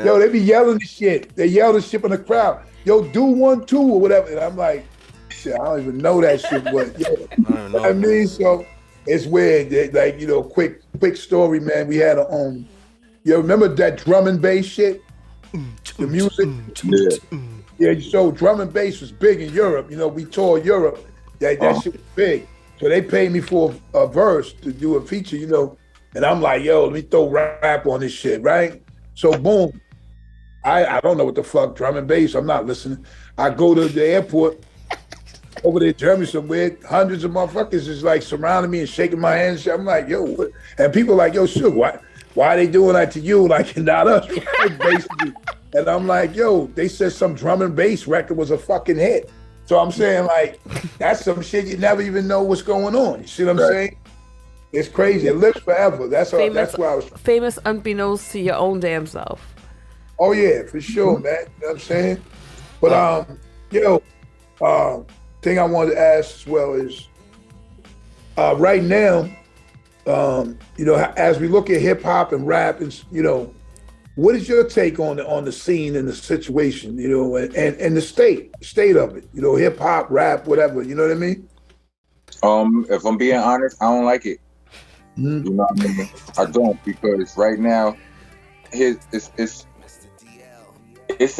Yo, they be yelling this shit. They yell this shit in the crowd. Yo, do 1, 2 or whatever. And I'm like, shit, I don't even know that shit. But yeah, I mean, so it's weird. Like, quick story, man. We had you remember that drum and bass shit? The music? Yeah, so drum and bass was big in Europe. We toured Europe. That shit was big. So they paid me for a verse to do a feature, and I'm like, yo, let me throw rap on this shit, right? So boom. I don't know what the fuck, drum and bass, I'm not listening. I go to the airport over there in Germany somewhere, hundreds of motherfuckers is like surrounding me and shaking my hands. I'm like, yo, what? And people are like, yo, Suge, why are they doing that to you? Like, not us, right? Basically. And I'm like, yo, they said some drum and bass record was a fucking hit. So I'm saying, like, that's some shit you never even know what's going on. You see what I'm saying? It's crazy. It lives forever. That's why I was famous unbeknownst to your own damn self. Oh yeah, for sure, man. You know what I'm saying? But thing I wanted to ask as well is right now, as we look at hip hop and rap, and what is your take on the scene and the situation, and the state of it, hip hop, rap, whatever, you know what I mean? If I'm being honest, I don't like it. You know what I mean? I don't, because right now, it's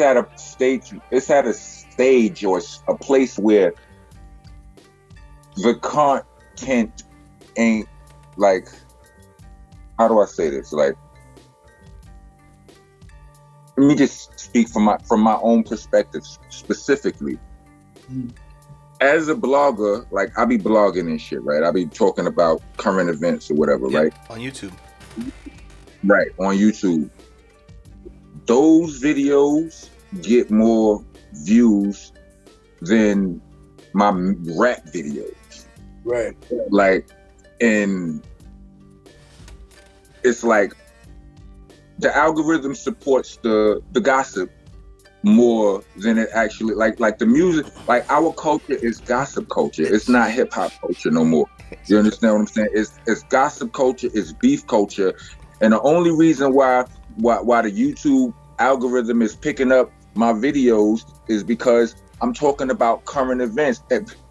at a stage or a place where the content ain't like, how do I say this? Like, let me just speak from my own perspective specifically. As a blogger, like I be blogging and shit, right? I be talking about current events or whatever, right? On YouTube. Right, on YouTube. Those videos get more views than my rap videos. Right. Like, and it's like the algorithm supports the gossip more than it actually like the music. Like our culture is gossip culture. It's not hip hop culture no more. You understand what I'm saying? It's gossip culture. It's beef culture. And the only reason why the YouTube algorithm is picking up my videos is because I'm talking about current events.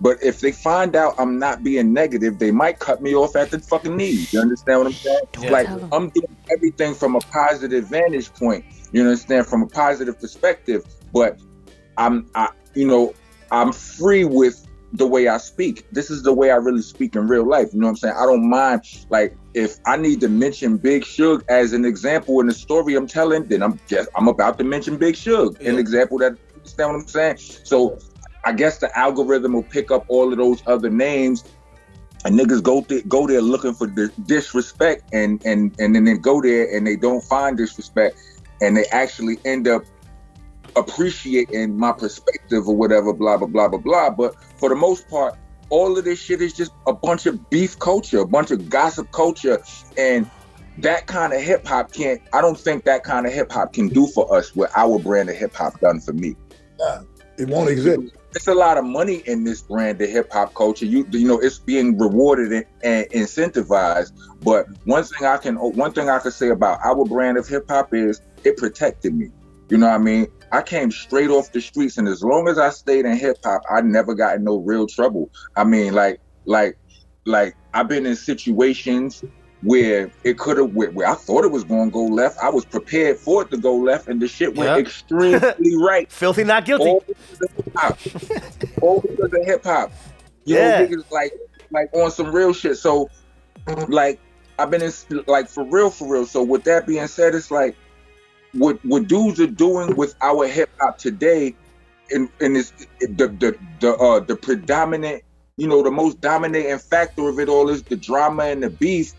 But if they find out I'm not being negative, they might cut me off at the fucking knees. You understand what I'm saying? Yeah. Like I'm doing everything from a positive vantage point. You understand, from a positive perspective. But I'm free with the way I speak. This is the way I really speak in real life. You know what I'm saying? I don't mind, like, if I need to mention Big Suge as an example in the story I'm telling, then I'm about to mention Big Suge, an example that, you understand what I'm saying? So I guess the algorithm will pick up all of those other names, and niggas go there looking for disrespect, and then they go there and they don't find disrespect, and they actually end up appreciating my perspective or whatever, blah, blah, blah, blah, blah. But for the most part, all of this shit is just a bunch of beef culture, a bunch of gossip culture. And that kind of hip hop I don't think that kind of hip hop can do for us what our brand of hip hop done for me. It won't exist. It's a lot of money in this brand of hip hop culture. You know, it's being rewarded and incentivized. But one thing I can say about our brand of hip hop is it protected me. You know what I mean? I came straight off the streets, and as long as I stayed in hip hop, I never got in no real trouble. I mean, like I've been in situations where it could have where I thought it was going to go left. I was prepared for it to go left, and the shit went extremely right. Filthy not guilty. All because of hip hop. You know, niggas like on some real shit. So, like, I've been in, like, for real. So with that being said, it's like, what dudes are doing with our hip hop today, and is the predominant, you know, the most dominating factor of it all is the drama and the beef.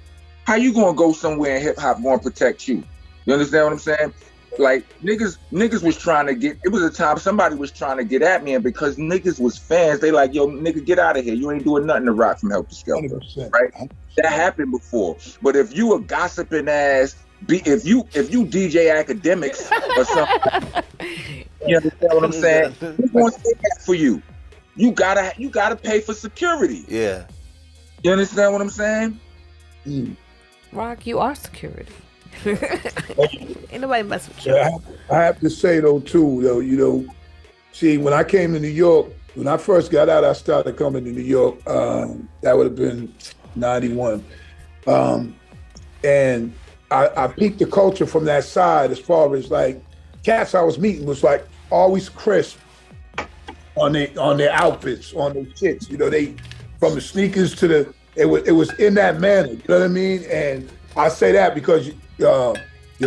How you gonna go somewhere in hip hop gonna protect you? You understand what I'm saying? Like, niggas was trying to get. It was a time somebody was trying to get at me, and because niggas was fans, they like, yo, nigga, get out of here. You ain't doing nothing to rock from Heltah Skeltah, right? 100%. That happened before. But if you a gossiping ass, if you DJ academics or something, you understand what I'm saying? Who's gonna say that for you? You gotta pay for security. Yeah. You understand what I'm saying? Rock, you are security. Ain't nobody mess with you. Yeah, I have to say though too, you know, see, when I came to New York, when I first got out, I started coming to New York. That would have been 91, and I peeped the culture from that side, as far as like cats I was meeting was like always crisp on their outfits, on their shits. You know, they from the sneakers to the it was in that manner. You know what I mean? And I say that because your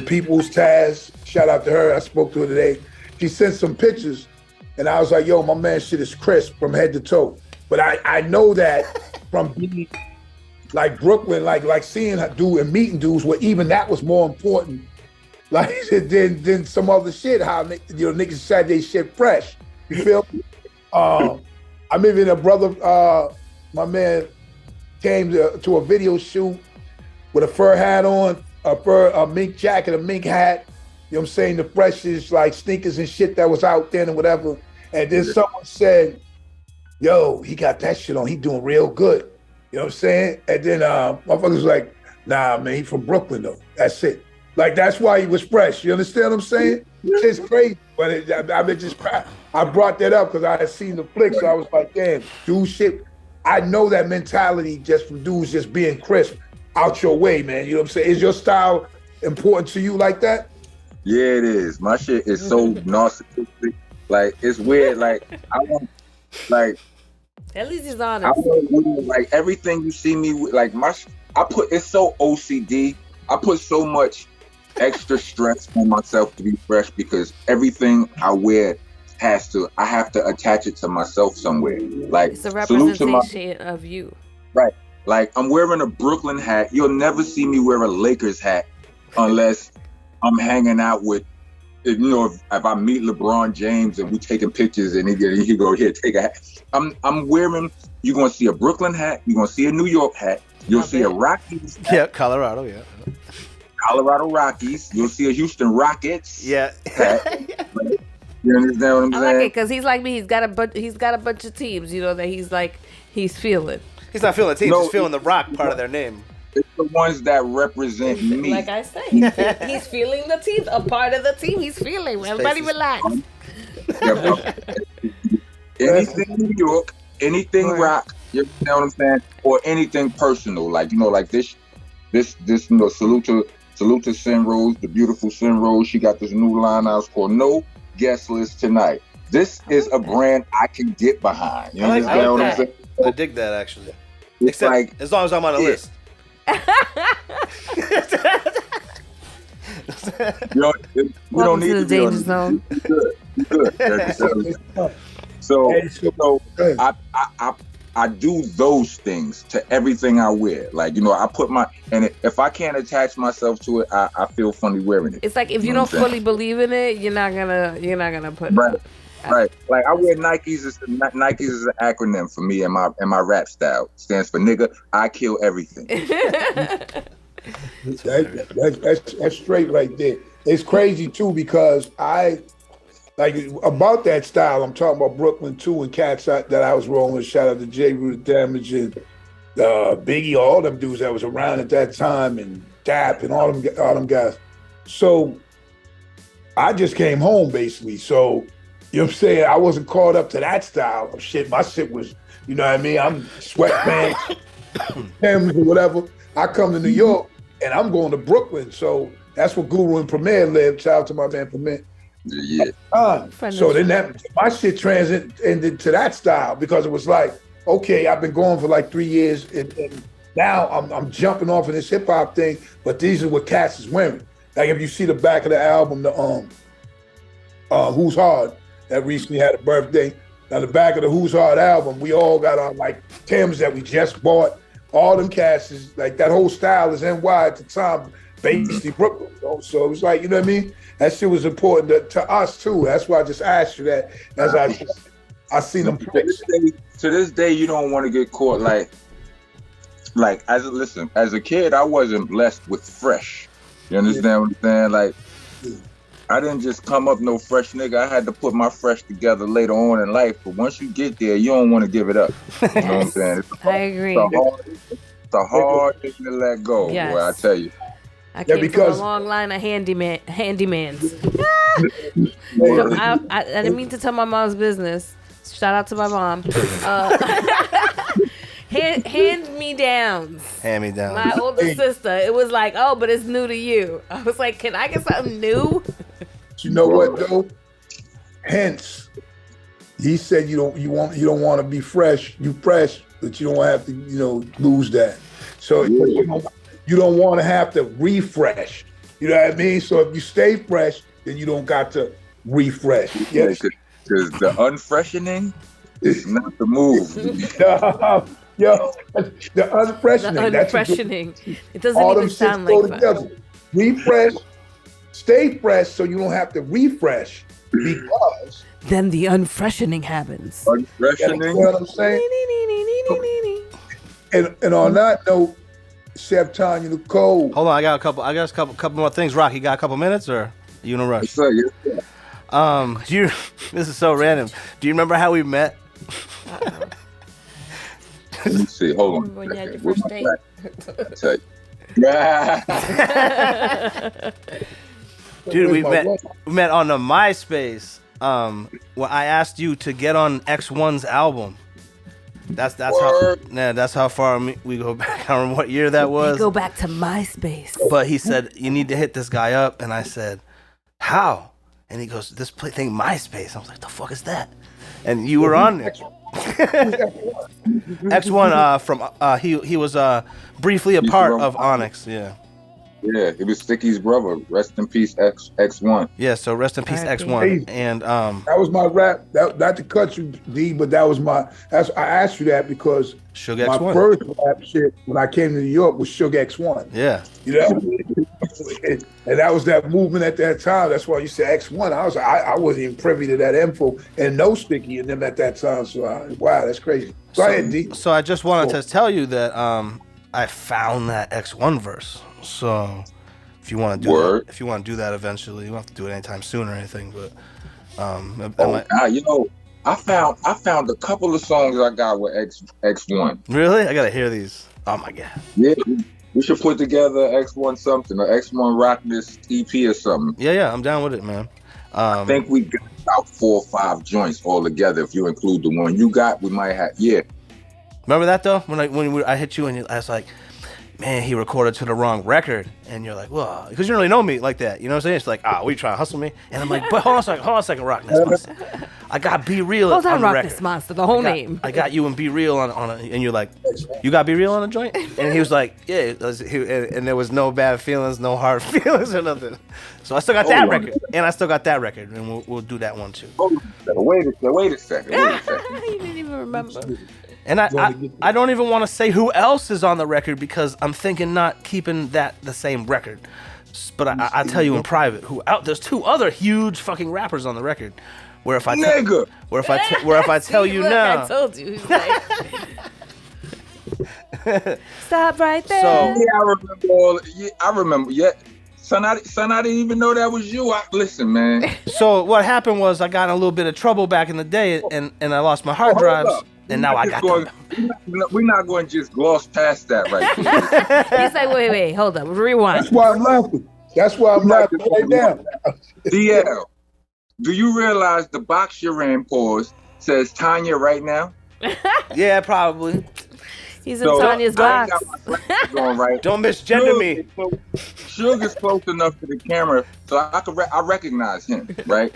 people's Taz, shout out to her. I spoke to her today. She sent some pictures, and I was like, "Yo, my man, shit is crisp from head to toe." But I know that from being like Brooklyn, like seeing her do and meeting dudes, where even that was more important, like than some other shit. How niggas said they shit fresh. You feel me? I remember a brother, my man, came to a video shoot with a fur hat on, a mink jacket, a mink hat. You know what I'm saying? The freshest like sneakers and shit that was out there and whatever. And then someone said, "Yo, he got that shit on. He doing real good." You know what I'm saying? And then motherfuckers was like, "Nah, man, he from Brooklyn though. That's it." Like, that's why he was fresh. You understand what I'm saying? It's crazy. But I brought that up because I had seen the flick, so I was like, damn, dude, shit. I know that mentality just from dudes just being crisp out your way, man. You know what I'm saying? Is your style important to you like that? Yeah, it is. My shit is so narcissistic. Like, it's weird. Like, I want, like, at least he's honest. Like, everything you see me with, like, it's so OCD. I put so much extra stress on myself to be fresh because everything I wear I have to attach it to myself somewhere. Like, it's a representation of you. Right. Like, I'm wearing a Brooklyn hat. You'll never see me wear a Lakers hat unless I'm hanging out with, you know, if I meet LeBron James and we taking pictures and he go, "Here, take a hat." I'm wearing, you're going to see a Brooklyn hat. You're going to see a New York hat. You'll see a Rockness hat. Yeah, Colorado, yeah. Colorado Rockies. You'll see a Houston Rockets. Yeah. You understand what I'm saying? I like it because he's like me. He's got a bunch of teams. You know that he's feeling. He's not feeling teams. He's feeling the Rock part of their name. It's the ones that represent me. Like I say, he's feeling the team. A part of the team. He's feeling. Everybody relax. Anything New York, anything rock. You know what I'm saying? Or anything personal, like like this. Salute to Sin Rose, the beautiful Sin Rose. She got this new line out called No Guest List Tonight. This is a brand I can get behind. You understand what I'm saying? I dig that actually. It's Except like, as long as I'm on a list. you don't need to the be danger on zone. Good. So I do those things to everything I wear. Like, I put if I can't attach myself to it, I feel funny wearing it. It's like if you don't fully believe in it, you're not gonna put right. it. Right. Like I wear Nikes. Nikes is an acronym for me and my rap style. Stands for nigga, I kill everything. That's straight right there. It's crazy too because about that style. I'm talking about Brooklyn too and cats that I was rolling. Shout out to J. Root Damage and Biggie, all them dudes that was around at that time, and Dap and all them guys. So I just came home basically. So you know what I'm saying? I wasn't caught up to that style of shit. My shit was, you know what I mean? I'm sweatpants, Timbs or whatever. I come to New York and I'm going to Brooklyn. So that's where Guru and Premier lived. Shout out to my man Premier. Yeah. So then my shit transited to that style because it was like, okay, I've been going for like 3 years and now I'm jumping off of this hip hop thing, but these are what cats is wearing. Like if you see the back of the album, the Who's Hard, that recently had a birthday. Now the back of the Who's Hard album, we all got on like Timbs that we just bought. All them cats is like that whole style is NY at the time, basically Brooklyn. So it was like, you know what I mean? That shit was important to us too. That's why I just asked you that as I seen them. To this day, you don't want to get caught like as a kid, I wasn't blessed with fresh. You understand what I'm saying? Like, I didn't just come up no fresh nigga. I had to put my fresh together later on in life. But once you get there, you don't want to give it up. You know what I'm saying? I agree. It's a hard thing to let go, boy, I tell you. I came from a long line of handymans. I didn't mean to tell my mom's business. Shout out to my mom. Hand-me-downs. Hand-me-downs. My older sister. It was like, oh, but it's new to you. I was like, can I get something new? You know what though? Hence, he said you don't want to be fresh. You fresh, but you don't have to lose that. So you don't want to have to refresh. You know what I mean? So if you stay fresh, then you don't got to refresh. Yes. Because the unfreshening is not the move. Yo, the unfreshening. The unfreshening. It doesn't even sound like that. Refresh, stay fresh so you don't have to refresh because then the unfreshening happens. Unfreshening. You know what I'm saying? And on that note, Chef Tanya Nicole. Hold on, I got a couple more things. Rock, you got a couple minutes or are you in a rush? Yes, sir. This is so random. Do you remember how we met? Let me see. Hold on. When you had your first date. Dude, we met on the MySpace. Well, I asked you to get on X1's album. That's how far we go back. I don't remember what year that was. We go back to MySpace. But he said you need to hit this guy up, and I said, how? And he goes, this thing MySpace. I was like, the fuck is that? And you were on there. X1 from he was briefly a part of Onyx. Yeah, it was Sticky's brother. Rest in peace, X1. Yeah, so rest in peace, X1. And that was my rap. Not to cut you, D, but that was I asked you that because Suge my X1. first rap shit when I came to New York was Suge X1. Yeah, you know, and that was that movement at that time. That's why you said X1. I wasn't even privy to that info and no Sticky and them at that time. So wow, that's crazy. Go ahead, D. So I just wanted to tell you that I found that X1 verse. So If you want to do that, if you want to do that eventually, you don't have to do it anytime soon or anything. But I found a couple of songs I got with X1. Really? I gotta hear these. Oh my god. Yeah, we should put together X1 something, or X1 Rockness EP or something. Yeah, I'm down with it, man. I think we got about 4 or 5 joints all together. If you include the one you got, we might have. Yeah. Remember that though? When I hit you and I was like, man, he recorded to the wrong record, and you're like, well, because you don't really know me like that, you know what I'm saying? It's like, what you trying to hustle me? And I'm like, but hold on a second, Rockness Monsta. I got Be Real on the record. Rockness Monsta, the whole name. I got you and Be Real on and you're like, you got Be Real on a joint? And he was like, yeah, and there was no bad feelings, no hard feelings or nothing. So I still got that record, and I still got that record, and we'll do that one too. Wait a second. You didn't even remember. And I don't even want to say who else is on the record because I'm thinking not keeping that the same record. But I'll tell you in private there's 2 other huge fucking rappers on the record. Where if I tell you now, I told you. He's like, stop right there. So yeah, I remember. Yeah, son, I didn't even know that was you. Listen, man. So what happened was I got in a little bit of trouble back in the day, and I lost my hard drives. And now I got them. We're not going to just gloss past that right there. He's like, wait, hold up, rewind. That's why I'm laughing. That's why I'm laughing right now. DL, do you realize the box you're in, pause, says Tanya right now? Yeah, probably. He's in Tanya's box. Right. Don't misgender me. Sugar's close enough to the camera, so I recognize him, right?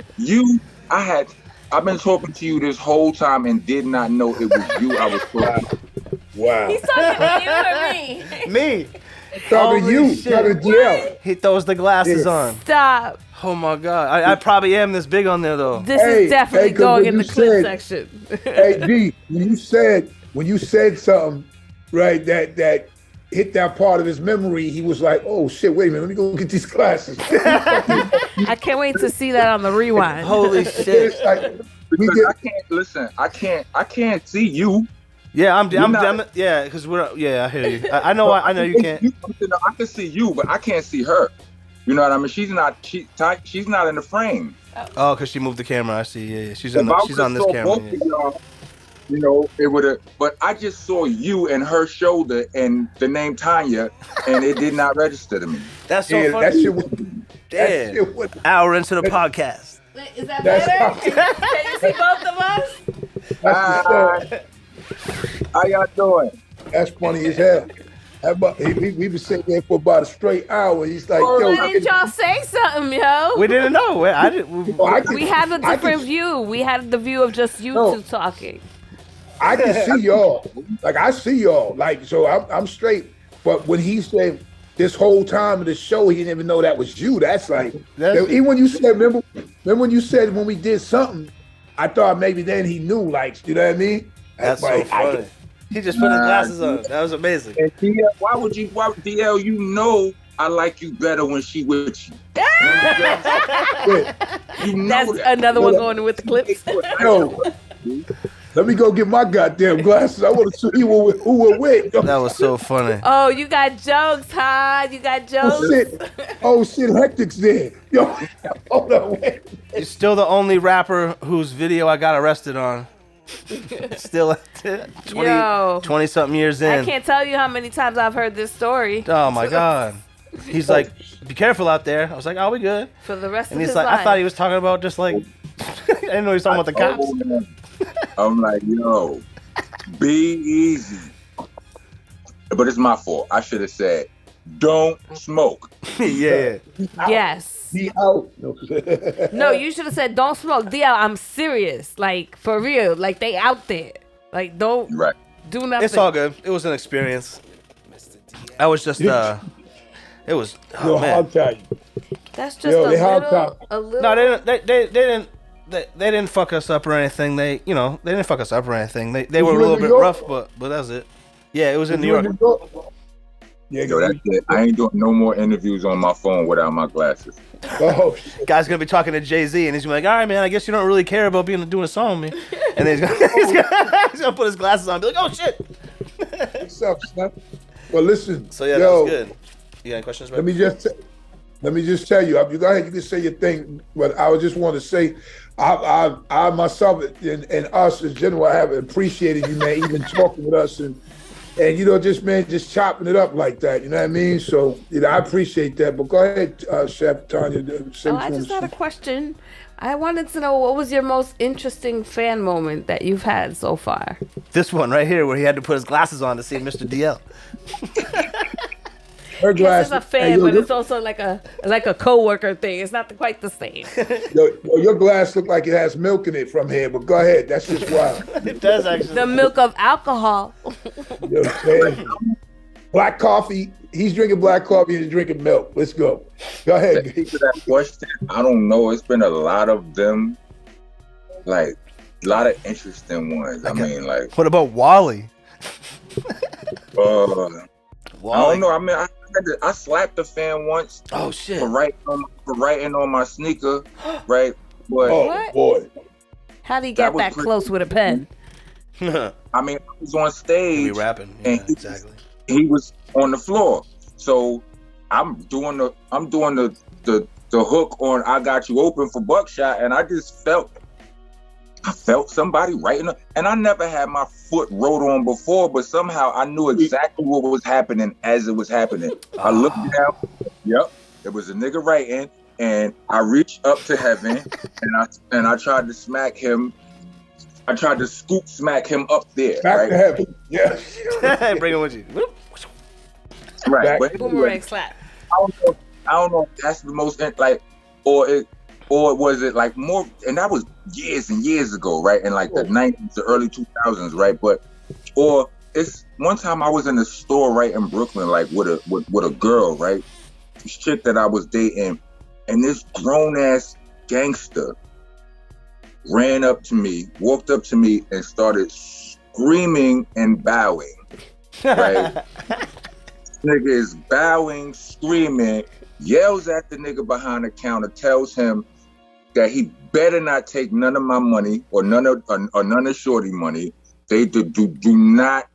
I've been talking to you this whole time and did not know it was you I was talking to. Wow. He's talking to you or me? Me. Talking to you. Talking to you. He throws the glasses on. Stop. Oh my god. I probably am this big on there though. This is definitely going in the clip section. Hey D, when you said something, right, that hit that part of his memory, he was like, oh shit, wait a minute, let me go get these glasses. I can't wait to see that on the rewind. Holy shit. I can't see you. Yeah, I'm yeah, because I hear you. I know you can't. I can see you, but I can't see her. You know what I mean? She's not in the frame. Oh, because she moved the camera. I see. Yeah. She's on this camera. You know, it would have, but I just saw you and her shoulder and the name Tanya, and it did not register to me. That's so funny. Damn. Hour into the podcast. Is that better? Can you see both of us? How y'all doing? That's funny as hell. We been sitting there for about a straight hour. He's like, yo. Why didn't y'all say something, yo? We didn't know. We have a different view. We had the view of just you two talking. I can see y'all. Like, I see y'all. Like, so I'm straight. But when he said this whole time of the show, he didn't even know that was you. That's like, even when you said, remember when you said when we did something, I thought maybe then he knew, like, you know what I mean? That's like, so funny. He just put his glasses on. That was amazing. And DL, why DL, you know I like you better when she with you. You know that's that. Another one going with the clips. Yo, let me go get my goddamn glasses. I want to see who we're with. That was so funny. Oh, you got jokes, huh? You got jokes? Oh shit, Hectic's there. Yo, hold on, wait. You're still the only rapper whose video I got arrested on. Still 20 something years in. I can't tell you how many times I've heard this story. Oh my god. He's like, be careful out there. I was like, oh, we good. For the rest and of he's his like, life. I thought he was talking about just like I didn't know he was talking about the cops. I'm like, yo, be easy. But it's my fault. I should have said, don't smoke. Yeah. Yes. Be out. No, you should have said, don't smoke. DL, I'm serious. Like, for real. Like, they out there. Like, don't do nothing. It's all good. It was an experience. I was just, it was, oh man. That's just a little. No, they didn't fuck us up or anything. They didn't fuck us up or anything. They were a little bit rough, but that's it. Yeah, it was in New York. Yeah, yo, that's it. I ain't doing no more interviews on my phone without my glasses. Oh, shit. Guy's gonna be talking to Jay-Z and he's gonna be like, all right, man, I guess you don't really care about doing a song with me. And then he's gonna put his glasses on and be like, oh shit. What's up, son? Well, listen. So yeah, that was good. You got any questions, man? Let me just Let me just tell you. You go ahead. You can say your thing, but I just want to say, I myself and us in general have appreciated you, man. Even talking with us and just chopping it up like that. You know what I mean? So I appreciate that. But go ahead, Chef Tanya. I just had a question. I wanted to know, what was your most interesting fan moment that you've had so far? This one right here, where he had to put his glasses on to see Mr. DL. Her glasses. Yes, it's a fan, but it's also like a co-worker thing. It's not quite the same. Your glass look like it has milk in it from here, but go ahead. That's just wild. It does actually. The milk of alcohol. You know what I'm saying? Black coffee. He's drinking black coffee and he's drinking milk. Let's go. Go ahead. To answer that question, I don't know. It's been a lot of them, like a lot of interesting ones. What about Wally? Wally. I don't know. I mean, I slapped a fan once. Oh shit! For writing on my sneaker, right? But oh boy, how did he get that close with a pen? I mean, I was on stage. We rapping, yeah, and exactly. He was on the floor, so I'm doing the hook on "I Got You Open" for Buckshot, and I just felt somebody writing, and I never had my foot wrote on before, but somehow I knew exactly what was happening as it was happening. I looked down, yep, it was a nigga writing, and I reached up to heaven, and I tried to smack him. I tried to scoop smack him up there. Back to heaven, yeah. Bring him with you. Right, but boomerang slap. I don't know if that's the most or was it like more? And that was years and years ago, right? In like the 90s, the early 2000s, right? Or it's one time I was in the store right in Brooklyn, like with a girl, right? This chick that I was dating, and this grown ass gangster ran up to me, walked up to me, and started screaming and bowing. Right? Nigga is bowing, screaming, yells at the nigga behind the counter, tells him that he better not take none of my money or none of Shorty money. They do not.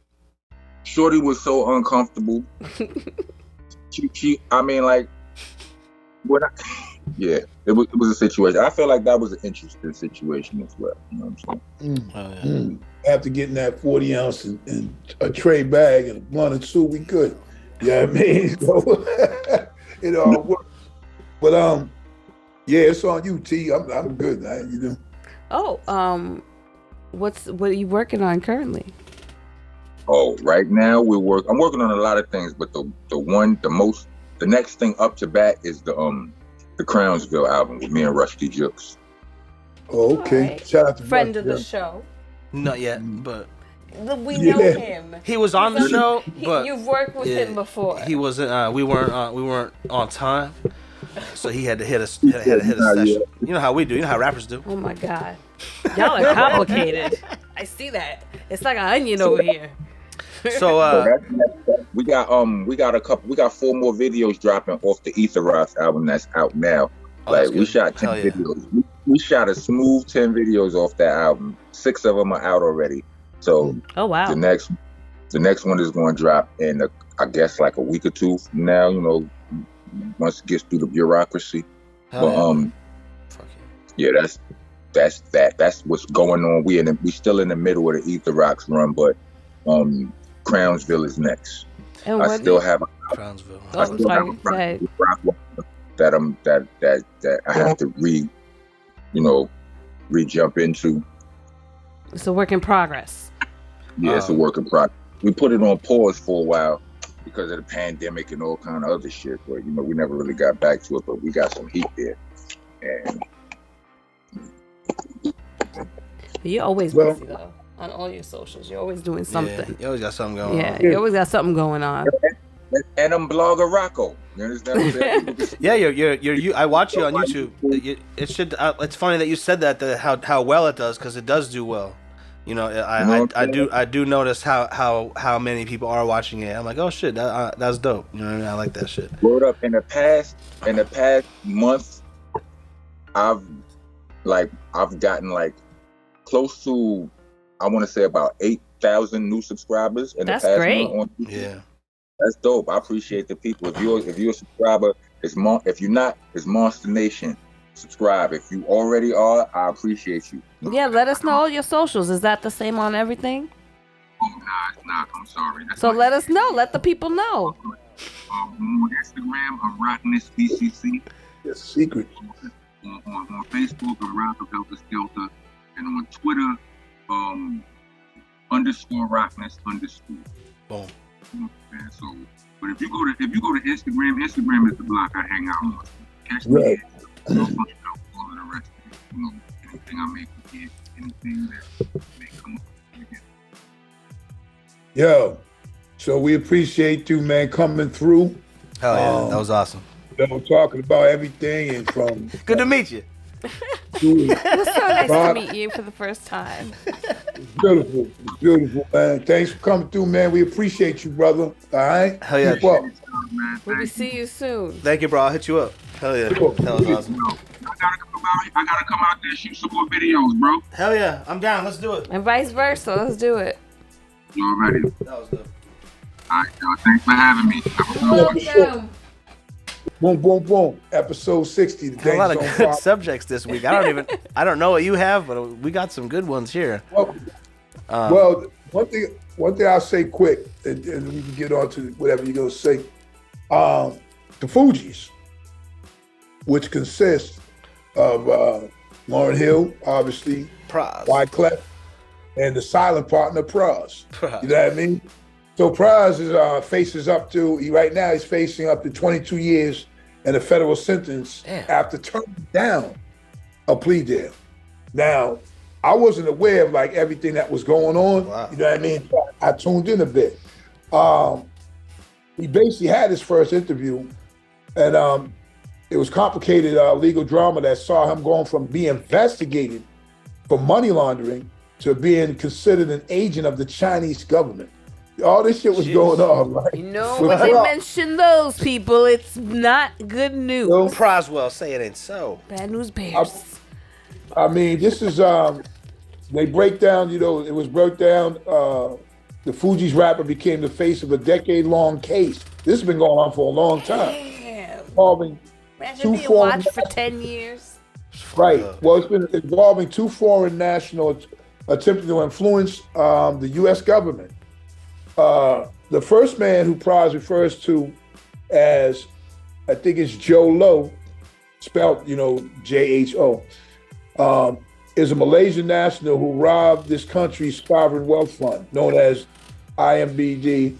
Shorty was so uncomfortable. I mean, like, it was a situation. I feel like that was an interesting situation as well. You know what I'm saying? After getting that 40 ounce and a tray bag and a blunt and two, we good. You know what I mean? So, it all worked. But yeah, it's on you, T. I'm good. You know. Oh, what are you working on currently? Oh, right now I'm working on a lot of things, but the next thing up to bat is the Crownsville album with me and Rusty Jukes. Oh, okay. Right. Shout out to friend of the show. Not yet, but we know him. He was on the show, but you've worked with him before. He wasn't. We weren't on time, so he had to hit us. Hit a session. You know how we do. You know how rappers do. Oh my god, y'all are complicated. I see that. It's like an onion over here. So we got 4 more videos dropping off the Ether Rocks album that's out now. We shot 10 videos. We shot a smooth 10 videos off that album. 6 of them are out already. So wow. The next one is going to drop in I guess like a week or two from now. You know, once it gets through the bureaucracy. That's what's going on. We still in the middle of the Ether Rocks run, but Crownsville is next. And I still have Crownsville. that I have to re-jump into. It's a work in progress. Yeah, it's a work in progress. We put it on pause for a while because of the pandemic and all kind of other shit, but we never really got back to it. But we got some heat there, and you're always busy though. On all your socials, you're always doing something. Yeah, you always got something going on. Yeah, you always got something going on. And I'm blogger Rocco. You understand what I'm saying? Yeah, you. I watch you on YouTube. It should. It's funny that you said that. How well it does, because it does do well. You know, I do notice how many people are watching it. I'm like, oh shit, that's dope. You know what I mean? I like that shit. Word up. In the past month, I've gotten like close to, I want to say about 8,000 new subscribers in the past month on YouTube. Yeah. That's dope. I appreciate the people. If you're a subscriber If you're not, it's Monsta Nation. Subscribe. If you already are, I appreciate you. Yeah, let us know all your socials. Is that the same on everything? Oh, nah, it's not. I'm sorry. So let us know. Let the people know. On Instagram, I'm Rockness BCC. It's a secret. On Facebook, I'm Heltah Skeltah. And on Twitter, _Rockness_. Boom. And so, but if you go to Instagram is the block I hang out on. Catch me Right. all of the rest of it. Anything I make forget, anything that may come up. Yo, so we appreciate you, man, coming through. Hell yeah, that was awesome. Talking about everything and from Good to meet you. It was so nice to meet you for the first time. Beautiful, man. Thanks for coming through, man. We appreciate you, brother. All right? Hell yeah. Keep up. We'll see you soon. Thank you, bro. I'll hit you up. Hell yeah. That was awesome. I gotta come out there and shoot some more videos, bro. Hell yeah. I'm down. Let's do it. And vice versa. Let's do it. You already? That was good. All right, y'all. Thanks for having me. Welcome. Boom, boom, boom. Episode 60. The A lot of Danger good Zone subjects this week. I don't know what you have, but we got some good ones here. Well, one thing I'll say quick, and we can get on to whatever you're gonna say. The Fugees, which consists of Lauryn Hill, obviously, Praz. Wyclef, and the silent partner Praz. Praz. You know what I mean? So Praz is faces up to right now. He's facing up to 22 years and a federal sentence after turning down a plea deal. Now, I wasn't aware of like everything that was going on. Wow. You know what I mean? I tuned in a bit. He basically had his first interview, and it was complicated legal drama that saw him going from being investigated for money laundering to being considered an agent of the Chinese government. All this shit was going on, right? You know, when they mention those people, it's not good news. Proswell, say it ain't so. Bad news bears. I mean, this is, they break down, it was broke down, the Fugees rapper became the face of a decade-long case. This has been going on for a long time. Damn. Involving Imagine being watched for 10 years. Right. Well, it's been involving two foreign nationals attempting to influence the U.S. government. The first man who Praz refers to as, I think it's Joe Low, spelled, J-H-O, is a Malaysian national who robbed this country's sovereign wealth fund, known as IMDb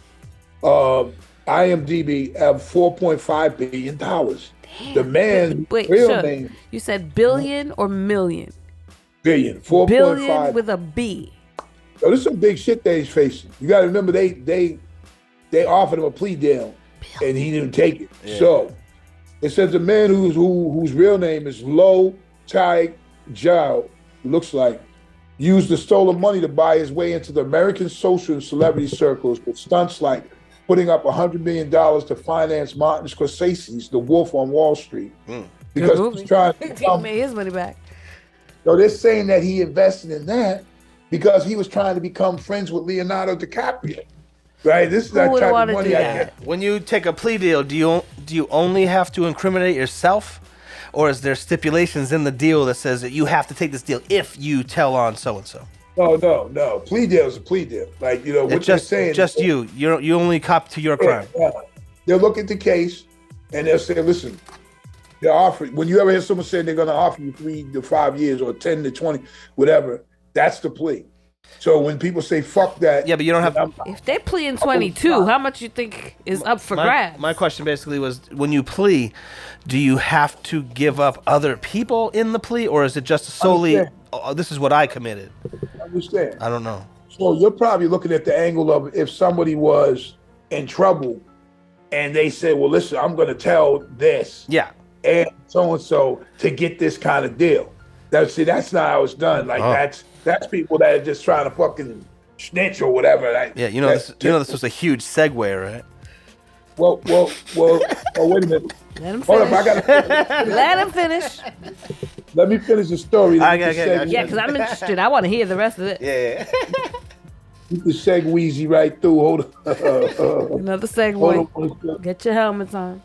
of $4.5 billion. Damn. The man's Wait, real name. You said billion or million? Billion. 4.5. Billion with a B. So this is some big shit that he's facing. You got to remember they offered him a plea deal and he didn't take it. Yeah. So it says a man whose real name is Lo Tai Jiao, looks like, used the stolen money to buy his way into the American social and celebrity circles with stunts like putting up $100 million to finance Martin Scorsese's The Wolf on Wall Street. Because he's trying to made his money back. So they're saying that he invested in that because he was trying to become friends with Leonardo DiCaprio. Right? This is that type of money I get. When you take a plea deal, do you only have to incriminate yourself? Or is there stipulations in the deal that says that you have to take this deal if you tell on so-and-so? No. Plea deal is a plea deal. Like, what you're saying. Just you only cop to your crime. Yeah. They'll look at the case and they'll say, listen, they're offering, when you ever hear someone say they're going to offer you 3 to 5 years or 10 to 20, whatever, that's the plea. So when people say, fuck that. Yeah, but you don't have. If they plea in 22, how much you think is up for grabs? My question basically was, when you plea, do you have to give up other people in the plea, or is it just solely, this is what I committed? Understand. I don't know. So you're probably looking at the angle of if somebody was in trouble and they said, well, listen, I'm going to tell this. Yeah. And so to get this kind of deal. That's not how it's done. Like that's people that are just trying to fucking snitch or whatever. Like, yeah, this was a huge segue, right? Well, wait a minute. Let him finish. Hold up, Let him finish. Let me finish the story. Yeah, because I'm interested. I want to hear the rest of it. Yeah. You can segue right through. Hold on. Another segue. Get your helmets on.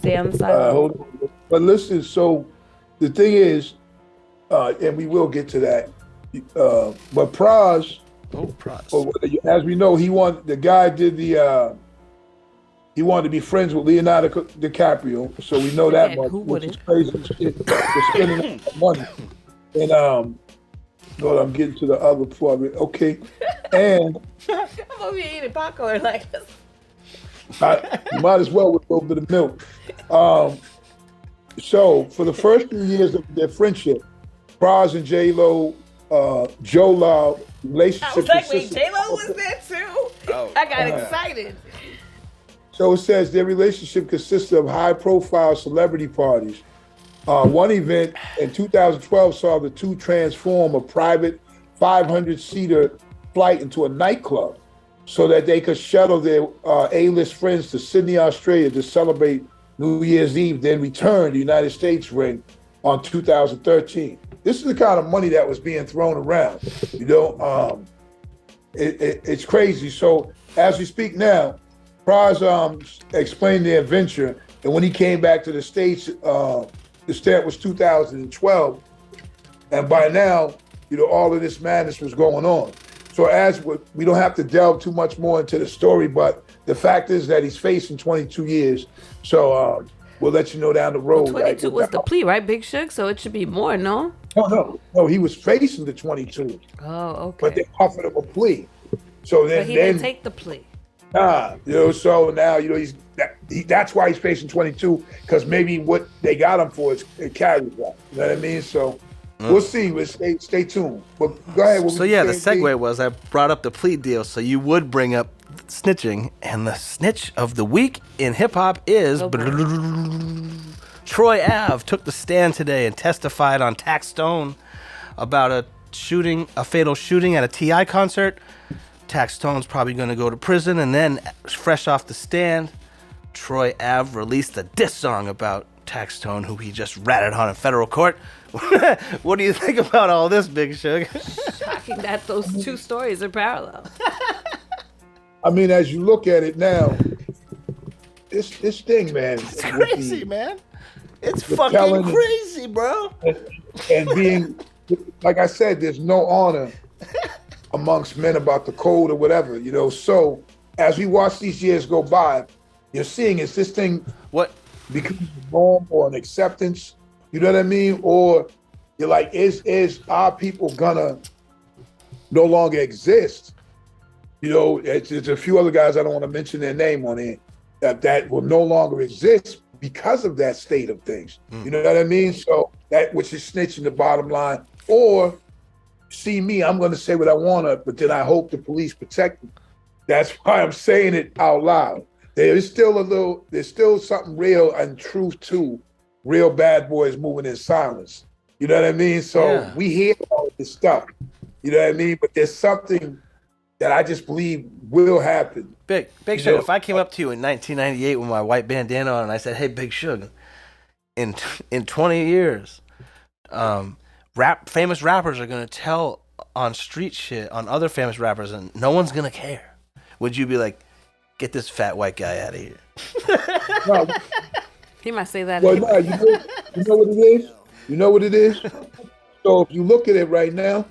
Stay on the sideline. Hold on. But listen, so the thing is, and we will get to that. But Pras, as we know, the guy did he wanted to be friends with Leonardo DiCaprio, so we know that much. Who Which is wouldn't? crazy shit for spending money. And Lord, I'm getting to the other part of it. Okay, and I'm over here eating popcorn like this. you might as well with a little bit of milk. So for the first few years of their friendship, Pras and J-Lo, Joe Law relationship. I was like, wait, J-Lo was there too? I got excited. So it says their relationship consisted of high-profile celebrity parties. One event in 2012 saw the two transform a private 500-seater flight into a nightclub so that they could shuttle their A-list friends to Sydney, Australia to celebrate New Year's Eve, then return to the United States ring on 2013. This is the kind of money that was being thrown around. You know, it's crazy. So as we speak now, Pras explained the adventure, and when he came back to the States, the stamp was 2012, and by now, you know, all of this madness was going on. So we don't have to delve too much more into the story, but the fact is that he's facing 22 years. So we'll let you know down the road. Well, 22 was the plea, right, Big Shug? So it should be more, no? No, he was facing the 22. Oh, okay. But they offered him a plea. So then, but he didn't take the plea. You know, so now, you know, that's why he's facing 22, because maybe what they got him for is carries that. You know what I mean? So we'll see. We'll stay tuned. But go ahead. So yeah, the segue was I brought up the plea deal, so you would bring up snitching, and the snitch of the week in hip hop is Troy Ave took the stand today and testified on Tax Stone about a fatal shooting at a T.I. concert. Tax Stone's probably going to go to prison, and then fresh off the stand, Troy Ave released a diss song about Tax Stone, who he just ratted on in federal court. What do you think about all this, Big Shug? Shocking that those two stories are parallel. I mean, as you look at it now, this thing, man. It's crazy, man. It's fucking crazy, bro. And being, like I said, there's no honor amongst men about the code or whatever, you know. So as we watch these years go by, you're seeing is this thing becoming a norm or an acceptance, you know what I mean? Or you're like, is our people gonna no longer exist? You know, it's a few other guys, I don't want to mention their name on it, that will no longer exist because of that state of things. You know what I mean? So that which is snitching, the bottom line. Or see me, I'm going to say what I want to, but then I hope the police protect me. That's why I'm saying it out loud. There's still something real and truth to real bad boys moving in silence. You know what I mean? So we hear all this stuff, you know what I mean? But there's something that I just believe will happen. Big Shug, if I came up to you in 1998 with my white bandana on and I said, hey, Big Shug, in 20 years, famous rappers are going to tell on street shit on other famous rappers and no one's going to care, would you be like, get this fat white guy out of here? No. He might say that. Well, no, you know what it is? You know what it is? So if you look at it right now,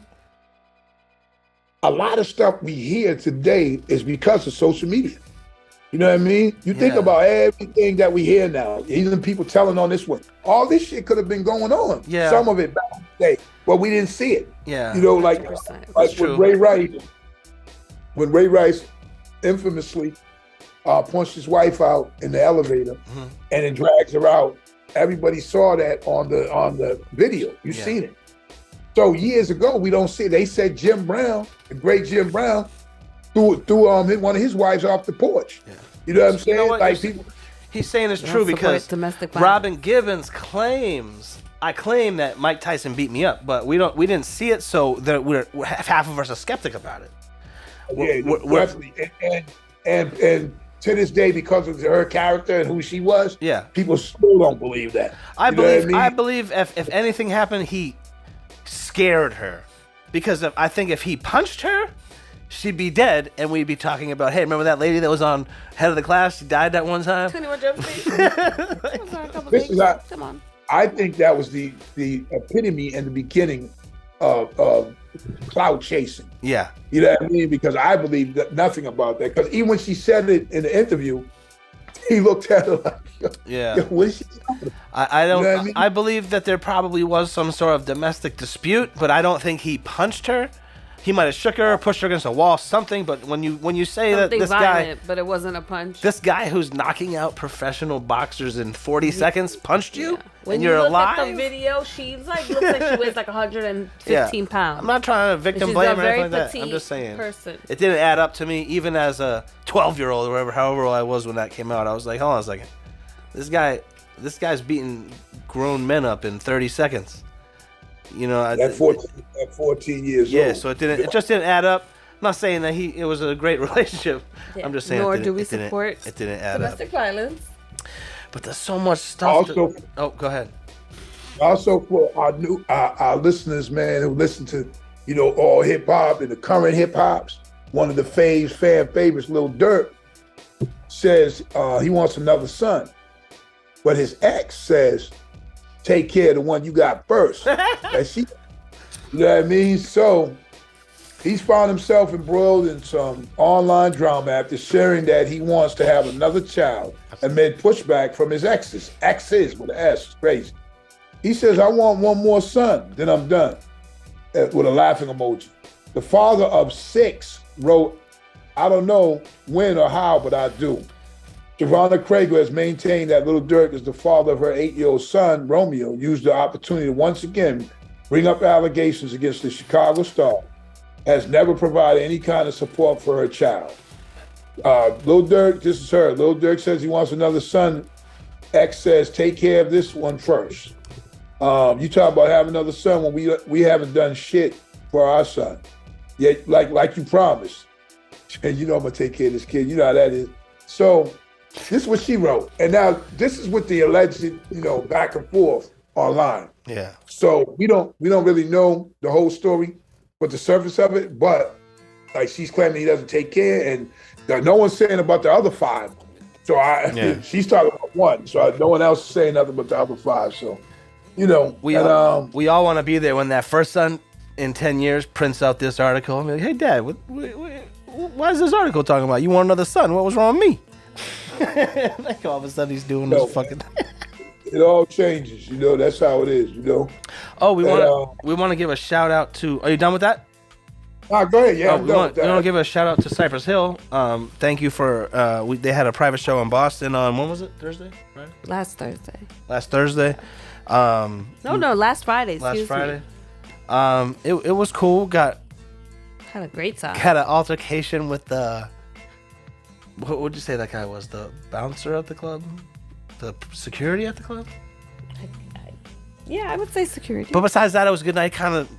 a lot of stuff we hear today is because of social media. You know what I mean? You think about everything that we hear now, even people telling on this one. All this shit could have been going on. Yeah. Some of it back in the day, but we didn't see it. Yeah. You know, like when Ray Rice infamously punched his wife out in the elevator and then drags her out. Everybody saw that on the video. You seen it. So years ago, we don't see it. They said Jim Brown, the great Jim Brown, threw one of his wives off the porch. Yeah. You know what I'm saying? You know what? Like people, he's saying it's true because Robin Givens I claim that Mike Tyson beat me up, but we didn't see it, so we're half of us are skeptic about it. Definitely. And to this day, because of her character and who she was, people still don't believe that. I believe if anything happened, he scared her, because I think if he punched her, she'd be dead, and we'd be talking about, hey, remember that lady that was on head of the class? She died that one time. 21 Jump Street. This is not, Come on. I think that was the epitome and the beginning of clout chasing. Yeah. You know what I mean? Because I believe that nothing about that. Because even when she said it in the interview, he looked at her like, yeah. Yo, what is she talking about? I don't. You know what I mean? I believe that there probably was some sort of domestic dispute, but I don't think he punched her. He might have shook her, pushed her against a wall, something. But when you say Something that this violent, guy, but it wasn't a punch. this guy who's knocking out professional boxers in 40 seconds punched you, When and you you're look alive. at the video, she's like looks like she weighs like 115 pounds. I'm not trying to victim She's blame a or very anything like that. I'm petite just saying person. it didn't add up to me, even as a 12-year-old or whatever, however old I was when that came out. I was like, hold on a second, this guy's beating grown men up in 30 seconds. You know, At 14 years yeah. old. So it just didn't add up. I'm not saying that it was a great relationship. Yeah. I'm just saying. Nor it do we it didn't- support It didn't add domestic up. violence. But there's so much stuff. Also, oh, go ahead. Also for our listeners, man, who listen to, all hip hop and the current hip hops, one of the fan favorites, Lil Durk, says he wants another son. But his ex says, take care of the one you got first. And she, you know what I mean? So he's found himself embroiled in some online drama after sharing that he wants to have another child amid pushback from his exes with an S, it's crazy. He says, I want one more son, then I'm done, with a laughing emoji. The father of 6 wrote, I don't know when or how, but I do. Javonna Craig has maintained that Lil Durk is the father of her 8-year-old son, Romeo, used the opportunity to once again bring up allegations against the Chicago star, has never provided any kind of support for her child. Lil Durk, this is her. Lil Durk says he wants another son. X says, take care of this one first. You talk about having another son when we haven't done shit for our son. Yet, like you promised. And I'm gonna take care of this kid. You know how that is. So this is what she wrote. And now this is with the alleged, back and forth online. Yeah. So we don't really know the whole story, but the surface of it. But like she's claiming he doesn't take care, and no one's saying about the other 5. So she's talking about 1. So no one else is saying nothing but the other 5. So we all want to be there when that first son in 10 years prints out this article and be like, hey, Dad, what is this article talking about? You want another son? What was wrong with me? Like all of a sudden he's doing this fucking. It all changes, That's how it is, Oh, we want to give a shout out to. Are you done with that? Go ahead. Yeah, we want to give a shout out to Cypress Hill. Thank you for. They had a private show in Boston on when was it? Thursday, right? Last Thursday. Last Thursday. No, last Friday. Last Friday. It was cool. Had a great time. Had an altercation with the. What would you say that guy was? The bouncer at the club? The security at the club? Yeah, I would say security. But besides that, it was a good night. Kind of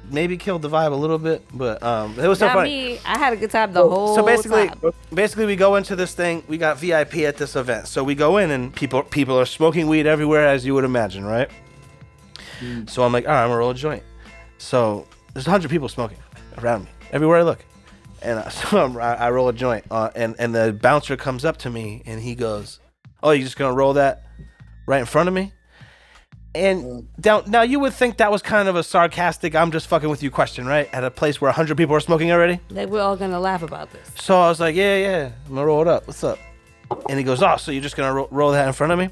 maybe killed the vibe a little bit, but it was so funny. Me, I had a good time the whole time. So basically, we go into this thing. We got VIP at this event, so we go in and people are smoking weed everywhere, as you would imagine, right? So I'm like, all right, I'm gonna roll a joint. So there's 100 people smoking around me everywhere I look, and so I roll a joint, and the bouncer comes up to me and he goes, "Oh, you just gonna roll that right in front of me?" And now you would think that was kind of a sarcastic, I'm just fucking with you question, right? At a place where 100 people are smoking already. They were all gonna laugh about this. So I was like, yeah, I'm gonna roll it up. What's up? And he goes, oh, so you're just gonna roll that in front of me?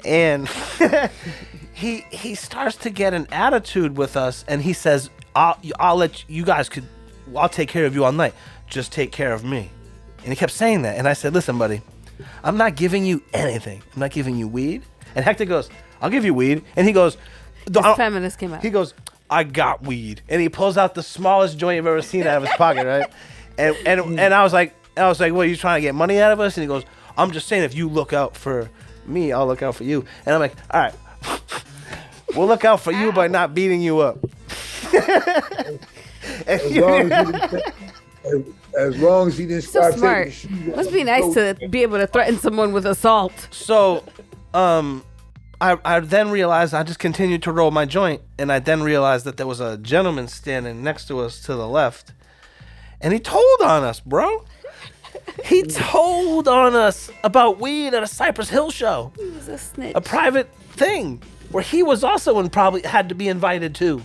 And he starts to get an attitude with us, and he says, I'll let you guys I'll take care of you all night. Just take care of me. And he kept saying that, and I said, listen, buddy, I'm not giving you anything. I'm not giving you weed. And Hector goes, I'll give you weed. And he goes, this feminist came out. He goes, I got weed. And he pulls out the smallest joint you've ever seen out of his pocket, right? And I was like, what, are you trying to get money out of us? And he goes, I'm just saying, if you look out for me, I'll look out for you. And I'm like, all right, we'll look out for you by not beating you up. As long as he didn't so start smart. taking the shoes. Must be nice to be able to threaten someone with assault. So, I then realized I just continued to roll my joint, and I then realized that there was a gentleman standing next to us to the left, and he told on us, bro. He told on us about weed at a Cypress Hill show. He was a snitch. A private thing where he was also probably had to be invited too.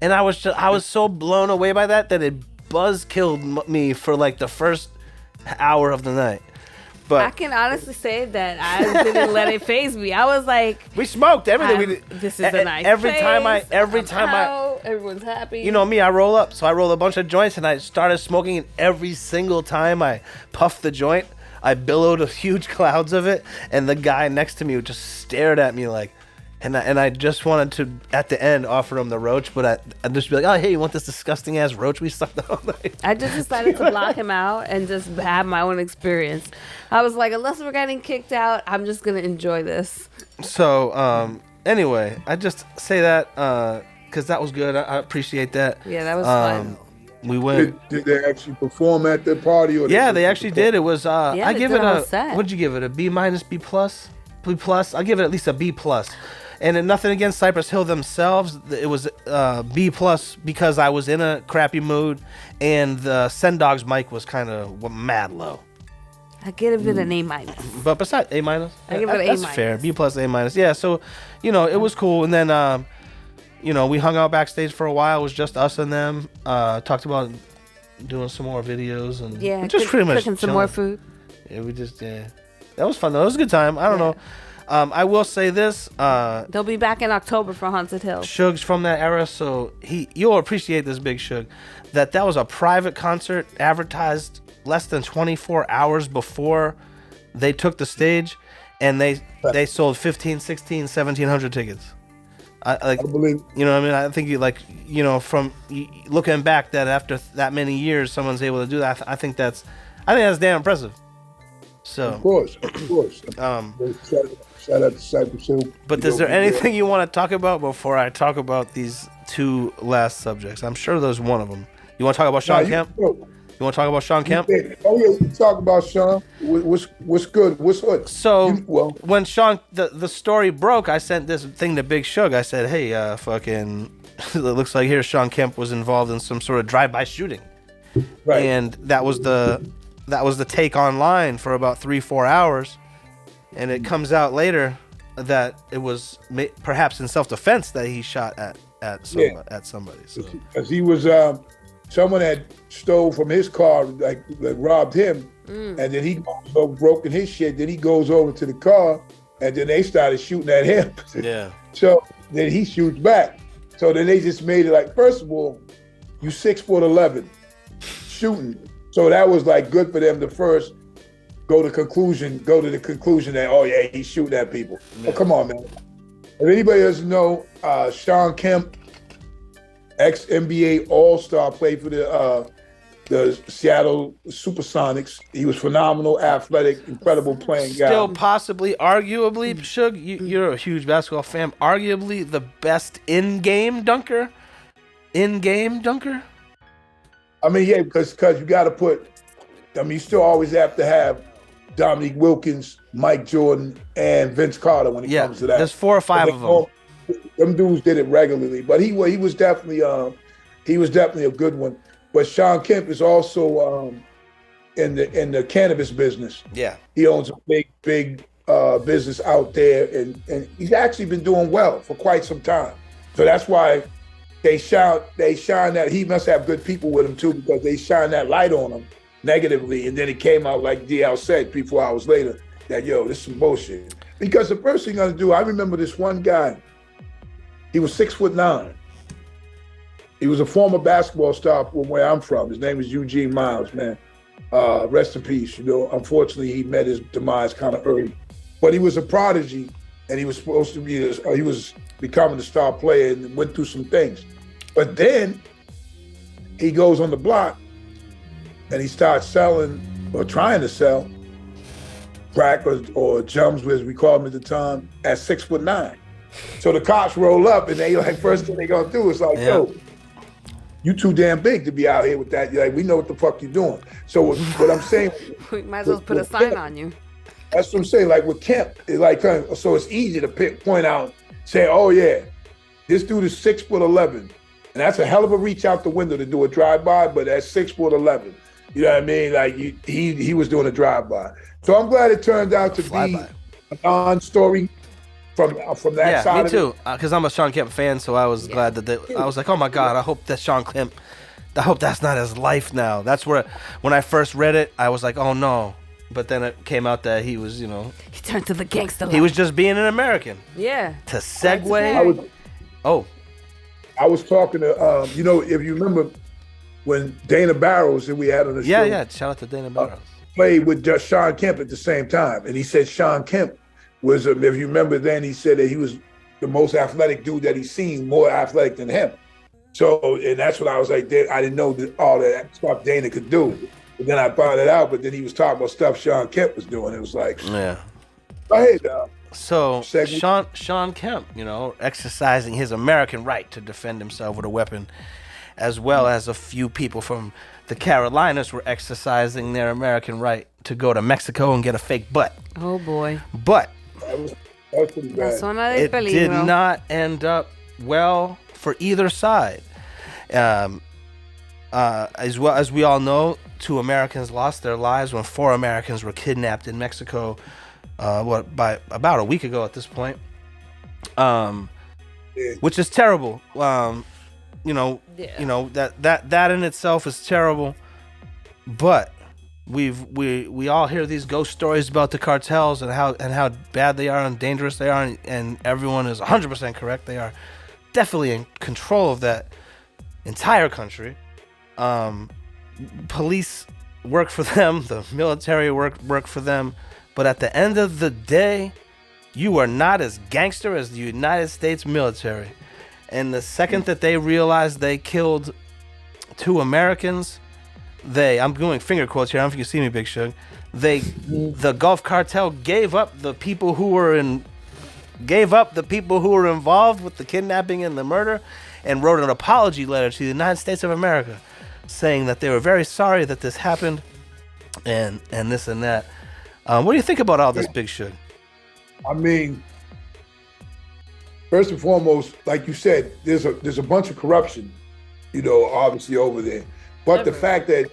And I was so blown away by that it buzz killed me for like the first hour of the night. But I can honestly say that I didn't let it faze me. I was like, we smoked everything. We did. This is a nice every place. time I everyone's happy. You know me, I roll up. So I roll a bunch of joints and I started smoking, and every single time I puffed the joint, I billowed a huge clouds of it, and the guy next to me just stared at me like, and I just wanted to, at the end, offer him the roach, but I'd just be like, oh, hey, you want this disgusting ass roach we sucked all night? I just decided to block him out and just have my own experience. I was like, unless we're getting kicked out, I'm just going to enjoy this. So, anyway, I just say that because that was good. I appreciate that. Yeah, that was fun. We went. Did they actually perform at the party? Or Yeah, they actually did. It was. I give it a. set. What'd you give it? A B minus, B plus, B plus. I'll give it at least a B plus. And nothing against Cypress Hill themselves. It was B plus because I was in a crappy mood, and the Send Dog's mic was kind of mad low. I give it an A minus. But besides A minus, I give it an A that's minus. fair. B plus, A minus. Yeah. So, it was cool. And then, we hung out backstage for a while. It was just us and them. Talked about doing some more videos and just pretty much cooking some more food. Yeah, that was fun though. It was a good time. I don't know. I will say this. They'll be back in October for Haunted Hill. Shug's from that era, so you'll appreciate this, Big Shug. That was a private concert advertised less than 24 hours before they took the stage, and they sold 15, 16, 1,700 tickets. I believe. You know what I mean? I think from looking back that after that many years, someone's able to do that. I think that's damn impressive. So Of course. Shout out to Cypress Hill. But is there anything you want to talk about before I talk about these two last subjects? I'm sure there's one of them. You want to talk about Sean Kemp? You want to talk about Sean Kemp? Oh yeah, we talk about Sean. What's good? What's hood? So when Sean the story broke, I sent this thing to Big Shug. I said, "Hey, fucking, it looks like here Sean Kemp was involved in some sort of drive-by shooting." Right. And that was the take online for about 3-4 hours. And it comes out later that it was perhaps in self-defense that he shot at somebody. So. Because he was someone had stole from his car, like robbed him, and then he broken his shit. Then he goes over to the car, and then they started shooting at him. Yeah. So then he shoots back. So then they just made it like, first of all, you 6'11", shooting. So that was like good for them to first go to the conclusion that, oh yeah, he's shooting at people. Yeah. Oh, come on, man. If anybody doesn't know, Sean Kemp, ex-NBA All-Star, played for the Seattle Supersonics. He was phenomenal, athletic, incredible playing guy. Still possibly, arguably, Shug, you're a huge basketball fan, arguably the best in-game dunker? I mean, yeah, because you got to you still always have to have Dominique Wilkins, Mike Jordan, and Vince Carter when it comes to that. There's 4 or 5 of them. Them dudes did it regularly, but he was definitely a good one. But Sean Kemp is also in the cannabis business. Yeah, he owns a big business out there, and he's actually been doing well for quite some time. So that's why they shine that he must have good people with him too, because they shine that light on him negatively, and then it came out like DL said 3-4 hours later that this is some bullshit. Because the first thing I'm gonna do, I remember this one guy. He was 6'9". He was a former basketball star from where I'm from. His name is Eugene Miles, man. Rest in peace. Unfortunately, he met his demise kind of early, but he was a prodigy, and he was supposed to be. He was becoming a star player and went through some things, but then he goes on the block. And he starts selling or trying to sell crack or jumps, as we called them at the time, at 6'9". So the cops roll up, and they first thing they gonna do is yo, you too damn big to be out here with that. We know what the fuck you're doing. So what I'm saying, we might as well put a sign on you. That's what I'm saying. Like with Kemp, so it's easy to point out, say, oh yeah, this dude is 6'11", And that's a hell of a reach out the window to do a drive-by, but at 6'11", you know what I mean? Like he was doing a drive-by. So I'm glad it turned out to be a non-story from that side. Yeah, me too. Because I'm a Sean Kemp fan, so I was glad that I was like, oh my God, I hope that Sean Kemp. I hope that's not his life now. That's where when I first read it, I was like, oh no. But then it came out that he was, he turned to the gangster life. He was just being an American. Yeah. To segue. I was talking to, if you remember when Dana Barrows that we had on the show. Yeah. Shout out to Dana Barrows. Played with just Sean Kemp at the same time. And he said Sean Kemp was, if you remember then, he said that he was the most athletic dude that he's seen, more athletic than him. So, and that's what I was like, I didn't know that all that stuff Dana could do. But then I found it out, but then he was talking about stuff Sean Kemp was doing. It was like, yeah. Go ahead, So Sean Kemp, exercising his American right to defend himself with a weapon, as well as a few people from the Carolinas were exercising their American right to go to Mexico and get a fake butt. Oh boy! But that was pretty bad. It did not end up well for either side. As well as we all know, 2 Americans lost their lives when 4 Americans were kidnapped in Mexico. By about a week ago at this point, which is terrible. That in itself is terrible. But we all hear these ghost stories about the cartels and how bad they are and dangerous they are, and everyone is 100% correct. They are definitely in control of that entire country. Police work for them, the military work for them. But at the end of the day, you are not as gangster as the United States military. And the second that they realized they killed 2 Americans, I'm doing finger quotes here, I don't know if you can see me, Big Shug. The Gulf Cartel gave up the people who were involved with the kidnapping and the murder, and wrote an apology letter to the United States of America, saying that they were very sorry that this happened, and this and that. What do you think about all this, Big Shug? I mean, first and foremost, like you said, there's a bunch of corruption, obviously over there. But the fact that,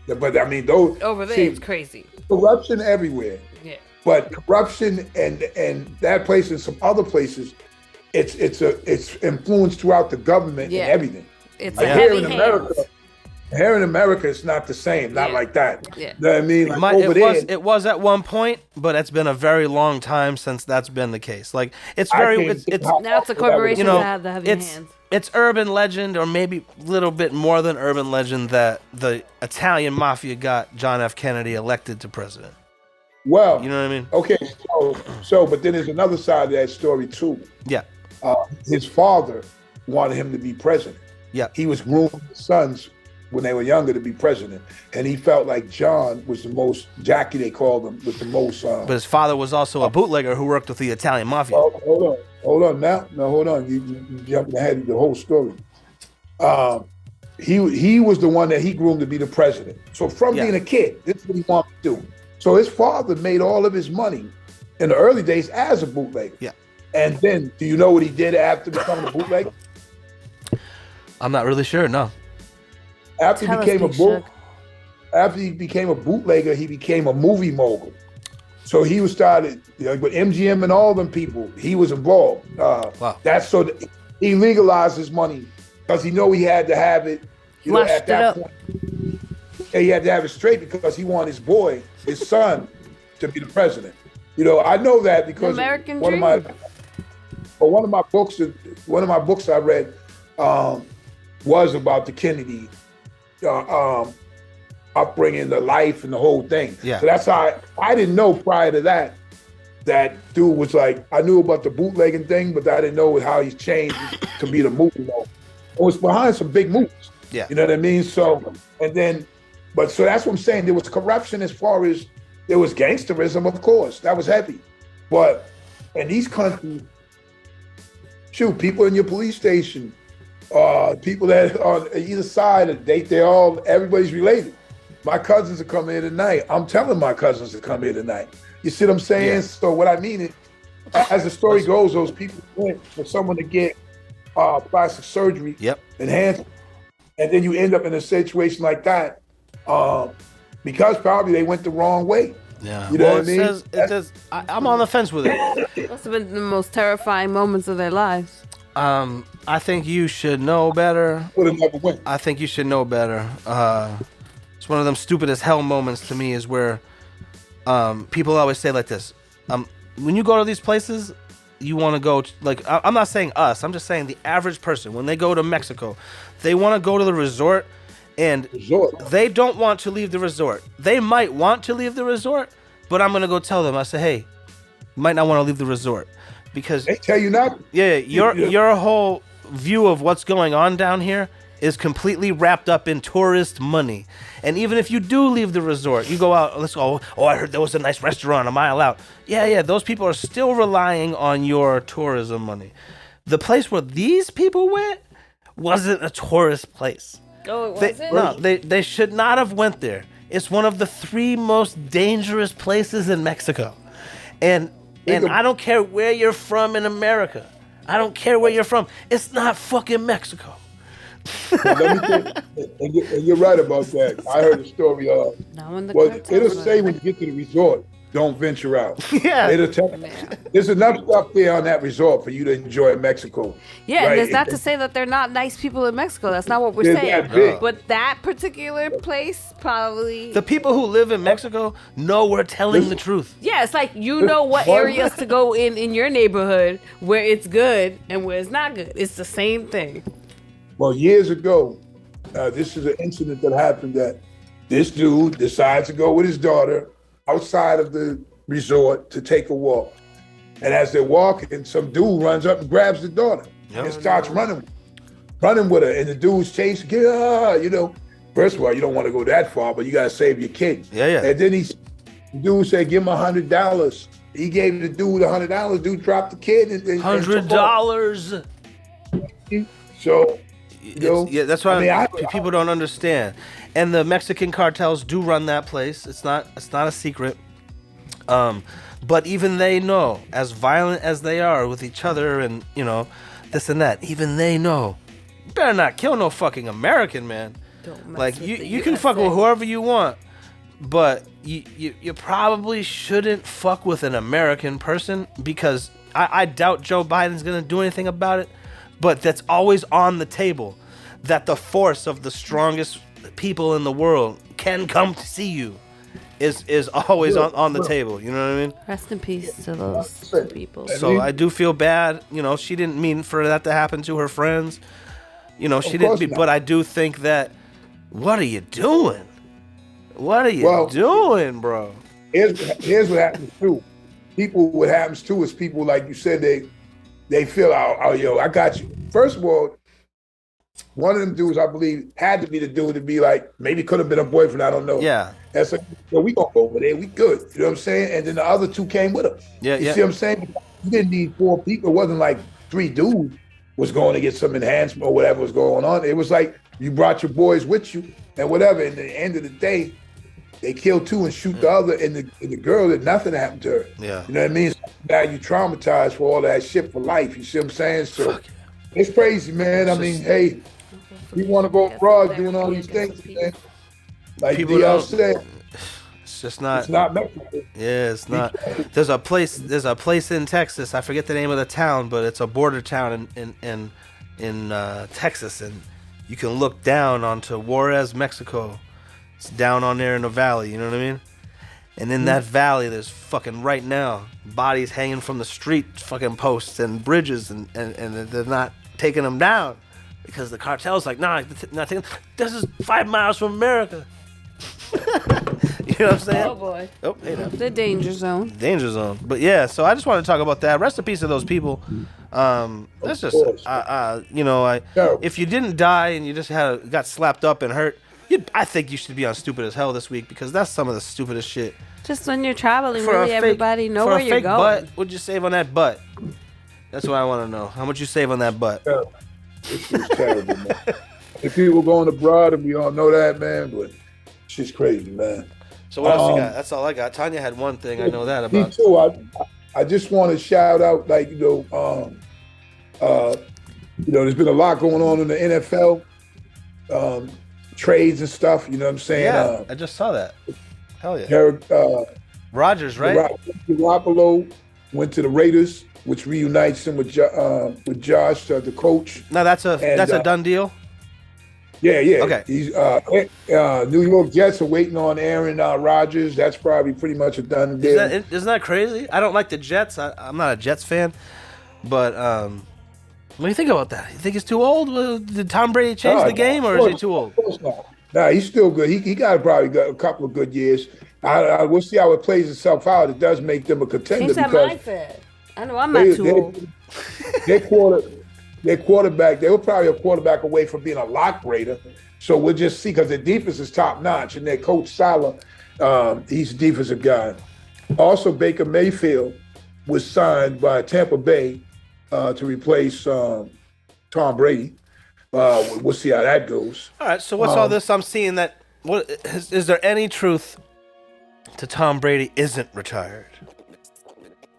those over there it's crazy. Corruption everywhere. Yeah. But corruption and that place and some other places, it's influenced throughout the government and everything. It's like a heavy hand. Here in America, it's not the same, not like that. Yeah. You know what I mean? Like it was at one point, but it's been a very long time since that's been the case. Like it's now it's a corporation that have the heavy hands. It's urban legend, or maybe a little bit more than urban legend, that the Italian mafia got John F. Kennedy elected to president. Well, you know what I mean? Okay, so but then there's another side of that story too. Yeah. His father wanted him to be president. Yeah. He was grooming his sons when they were younger to be president, and he felt like John was the most, Jackie they called him, was the most. But his father was also a bootlegger who worked with the Italian mafia. Hold on now. No, hold on. You jumping ahead of the whole story. He was the one that he groomed to be the president. So from being a kid, this is what he wanted to do. So his father made all of his money in the early days as a bootlegger. Yeah. And then, do you know what he did after becoming a bootlegger? I'm not really sure. No. After he became a bootlegger, he became a movie mogul. So he was started with MGM and all them people. He was involved. Wow. That's so that he legalized his money because he know he had to have it. At that point, he had to have it straight because he wanted his boy, his son, to be the president. I know that because one of my books I read was about the Kennedy upbringing, the life, and the whole thing. Yeah. So that's how I didn't know prior to that dude was like, I knew about the bootlegging thing, but I didn't know how he's changed to be the movie mogul. It was behind some big moves. Yeah. You know what I mean? So that's what I'm saying. There was corruption as far as there was gangsterism, of course. That was heavy. But in these countries, people in your police station, people that are on either side, everybody's related. My cousins will come here tonight. I'm telling my cousins to come here tonight. You see what I'm saying? Yeah. So what I mean is, as the story goes, those people went for someone to get plastic surgery, Yep. enhancement, and then you end up in a situation like that because probably they went the wrong way. Yeah. You know Well, what I mean? I'm on the fence with it. Must have been the most terrifying moments of their lives. I think you should know better. Would have never went. I think you should know better. It's one of them stupid as hell moments to me is where people always say like this. When you go to these places, you want to go I'm not saying us. I'm just saying the average person. When they go to Mexico, they want to go to the resort, and they don't want to leave the resort. They might want to leave the resort, but I'm gonna go tell them. I say, hey, you might not want to leave the resort because they tell you not. Yeah, your whole view of what's going on down here is completely wrapped up in tourist money. And even if you do leave the resort, you go out, let's go, oh, I heard there was a nice restaurant a mile out. Yeah, those people are still relying on your tourism money. The place where these people went wasn't a tourist place. Oh, it wasn't? No, they should not have went there. It's one of the 3 most dangerous places in Mexico. And I don't care where you're from in America. I don't care where you're from. It's not fucking Mexico. Let me and you're right about that. I heard a story of. It'll say when you get to the resort, don't venture out. Yeah. It'll tell you. There's enough stuff there on that resort for you to enjoy Mexico. Yeah, right? and it's not to say that they're not nice people in Mexico. That's not what we're saying. But that particular place probably. The people who live in Mexico know we're telling the truth. Yeah, it's like you know what areas to go in your neighborhood where it's good and where it's not good. It's the same thing. Well, years ago, this is an incident that happened that this dude decides to go with his daughter outside of the resort to take a walk. And as they're walking, some dude runs up and grabs the daughter and starts running with her. And the dude's chasing, first of all, you don't want to go that far, but you got to save your kid. Yeah. And then the dude said, give him $100. He gave the dude $100. Dude dropped the kid. And $100. So... that's why people don't understand. And the Mexican cartels do run that place. It's not a secret. But even they know, as violent as they are with each other and, this and that, even they know, you better not kill no fucking American, man. Like, you can fuck with whoever you want, but you probably shouldn't fuck with an American person because I doubt Joe Biden's going to do anything about it. But that's always on the table, that the force of the strongest people in the world can come to see you is always on the table. You know what I mean? Rest in peace to those two people. So I do feel bad. She didn't mean for that to happen to her friends. She didn't. But I do think that, what are you doing? What are you doing, bro? Here's what happens too. What happens too is people, like you said, they feel, I got you. First of all, one of them dudes, I believe, had to be the dude to be like, maybe could have been a boyfriend, I don't know. Yeah. That's like, we gonna go over there, we good. You know what I'm saying? And then the other 2 came with him. You see what I'm saying? You didn't need 4 people. It wasn't like 3 dudes was going to get some enhancement or whatever was going on. It was like you brought your boys with you and whatever. And at the end of the day, they kill 2 and shoot the other, and the girl, that nothing happened to her. Yeah. You know what I mean? So now you traumatized for all that shit for life. You see what I'm saying? So it's crazy, man. I mean, hey, we want to go abroad doing all these things, man. Like DL said, it's just not. It's not Mexico. Yeah, it's not. There's a place in Texas. I forget the name of the town, but it's a border town in Texas, and you can look down onto Juarez, Mexico. It's down on there in the valley, you know what I mean? And in that valley, there's fucking right now bodies hanging from the street, fucking posts and bridges, and they're not taking them down because the cartel's like, nah, not taking. This is 5 miles from America. You know what I'm saying? Oh boy. Oh, hey now. The danger zone. Danger zone. But yeah, so I just want to talk about that. Rest in peace to those people. That's just, if you didn't die and you just got slapped up and hurt. I think you should be on Stupid as Hell this week because that's some of the stupidest shit. Just when you're traveling, really, everybody know where you're going. Butt, what'd you save on that butt? That's what I want to know. How much you save on that butt? This is terrible, man. If people going abroad, and we all know that, man, but shit's crazy, man. So what else you got? That's all I got. Tanya had one thing. I know that about. Me too. I just want to shout out, like, there's been a lot going on in the NFL, trades and stuff. You know what I'm saying? Yeah, I just saw that. Hell yeah. Eric, Rodgers, right? Garoppolo went to the Raiders, which reunites him with Josh, the coach. No, that's a done deal. Yeah. Okay. He's New York Jets are waiting on Aaron Rodgers. That's probably pretty much a done deal. Isn't that crazy? I don't like the Jets. I'm not a Jets fan, but what do you think about that? You think he's too old? Did Tom Brady change the game, or is he too old? Of course not. Nah, he's still good. He probably got a couple of good years. We'll see how it plays itself out. It does make them a contender because I know I'm not too old. Their quarterback, they were probably a quarterback away from being a lot greater. So we'll just see, because their defense is top notch, and their coach Salah, he's a defensive guy. Also, Baker Mayfield was signed by Tampa Bay to replace Tom Brady. We'll see how that goes. All right. So what's all this? I'm seeing that. What is there any truth to Tom Brady isn't retired?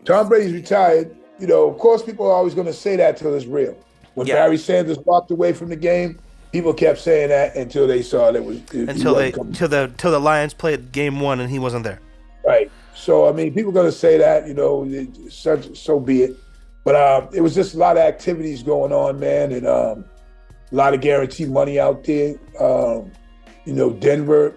Tom Brady's retired. Of course, people are always going to say that till it's real. When Barry Sanders walked away from the game, people kept saying that until they saw that till the Lions played game 1 and he wasn't there. Right. So I mean, people are going to say that. So be it. But it was just a lot of activities going on, man, and a lot of guaranteed money out there. Denver.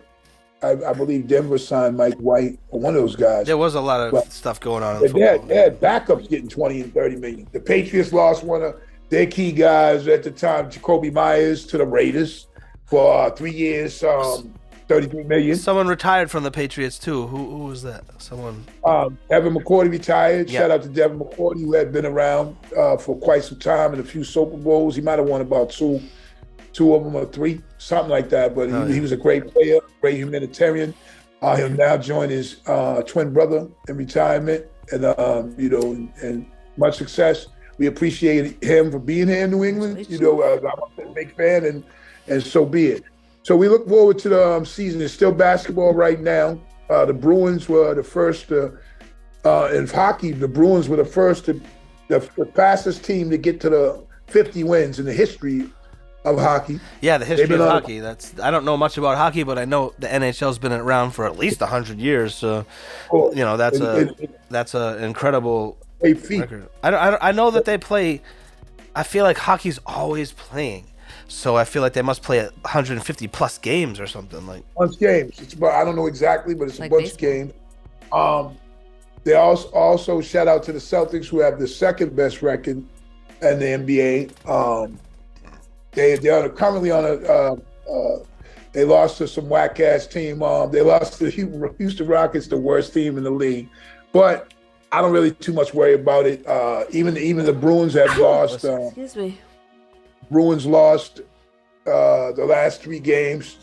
I believe Denver signed Mike White, or one of those guys. There was a lot of stuff going on. They had backups getting 20 and 30 million. The Patriots lost one of their key guys at the time, Jacoby Myers, to the Raiders for 3 years, 33 million. Someone retired from the Patriots too. Who was that? Someone. Devin McCourty retired. Yeah. Shout out to Devin McCourty, who had been around for quite some time and a few Super Bowls. He might have won about two of them or three, something like that. But he was a great player, great humanitarian. He'll now join his twin brother in retirement, and and much success. We appreciate him for being here in New England. I'm a big fan, and so be it. So we look forward to the season. It's still basketball right now. The Bruins were the first in hockey. The Bruins were the fastest team to get to the 50 wins in the history of hockey. Yeah, the history of hockey. I don't know much about hockey, but I know the NHL's been around for at least 100 years. So, that's an incredible record. I know that they play. I feel like hockey's always playing, so I feel like they must play 150 plus games or something like. Bunch games. It's about, I don't know exactly, but it's like a bunch of games. They also shout out to the Celtics, who have the second best record in the NBA. They are currently on they lost to some whack ass team. They lost to the Houston Rockets, the worst team in the league. But I don't really too much worry about it. Even the Bruins have lost. Excuse me. Bruins lost the last 3 games.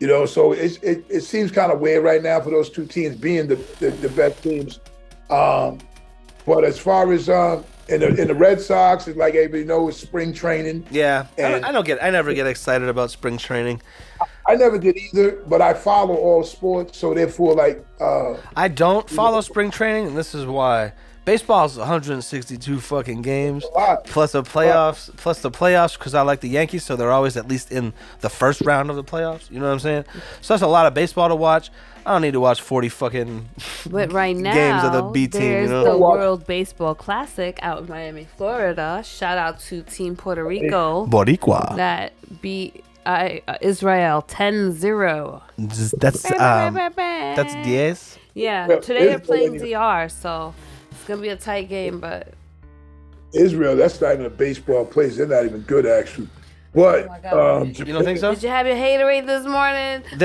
So it seems kind of weird right now for those two teams being the best teams. But as far as in the Red Sox, it's like everybody knows, spring training. Yeah, I never get excited about spring training. I never did either, but I follow all sports, so therefore, I don't follow spring training, and this is why. Baseball's 162 fucking games, plus the playoffs, because I like the Yankees, so they're always at least in the first round of the playoffs. You know what I'm saying? So that's a lot of baseball to watch. I don't need to watch 40 fucking but right now, games of the B team. There's the World Baseball Classic out in Miami, Florida. Shout out to Team Puerto Rico. Boricua. That beat Israel 10-0. That's 10? Yeah, today they're playing DR, so it's going to be a tight game, but... Israel, that's not even a baseball place. They're not even good, actually. But you don't think so? Did you have your haterade this morning? I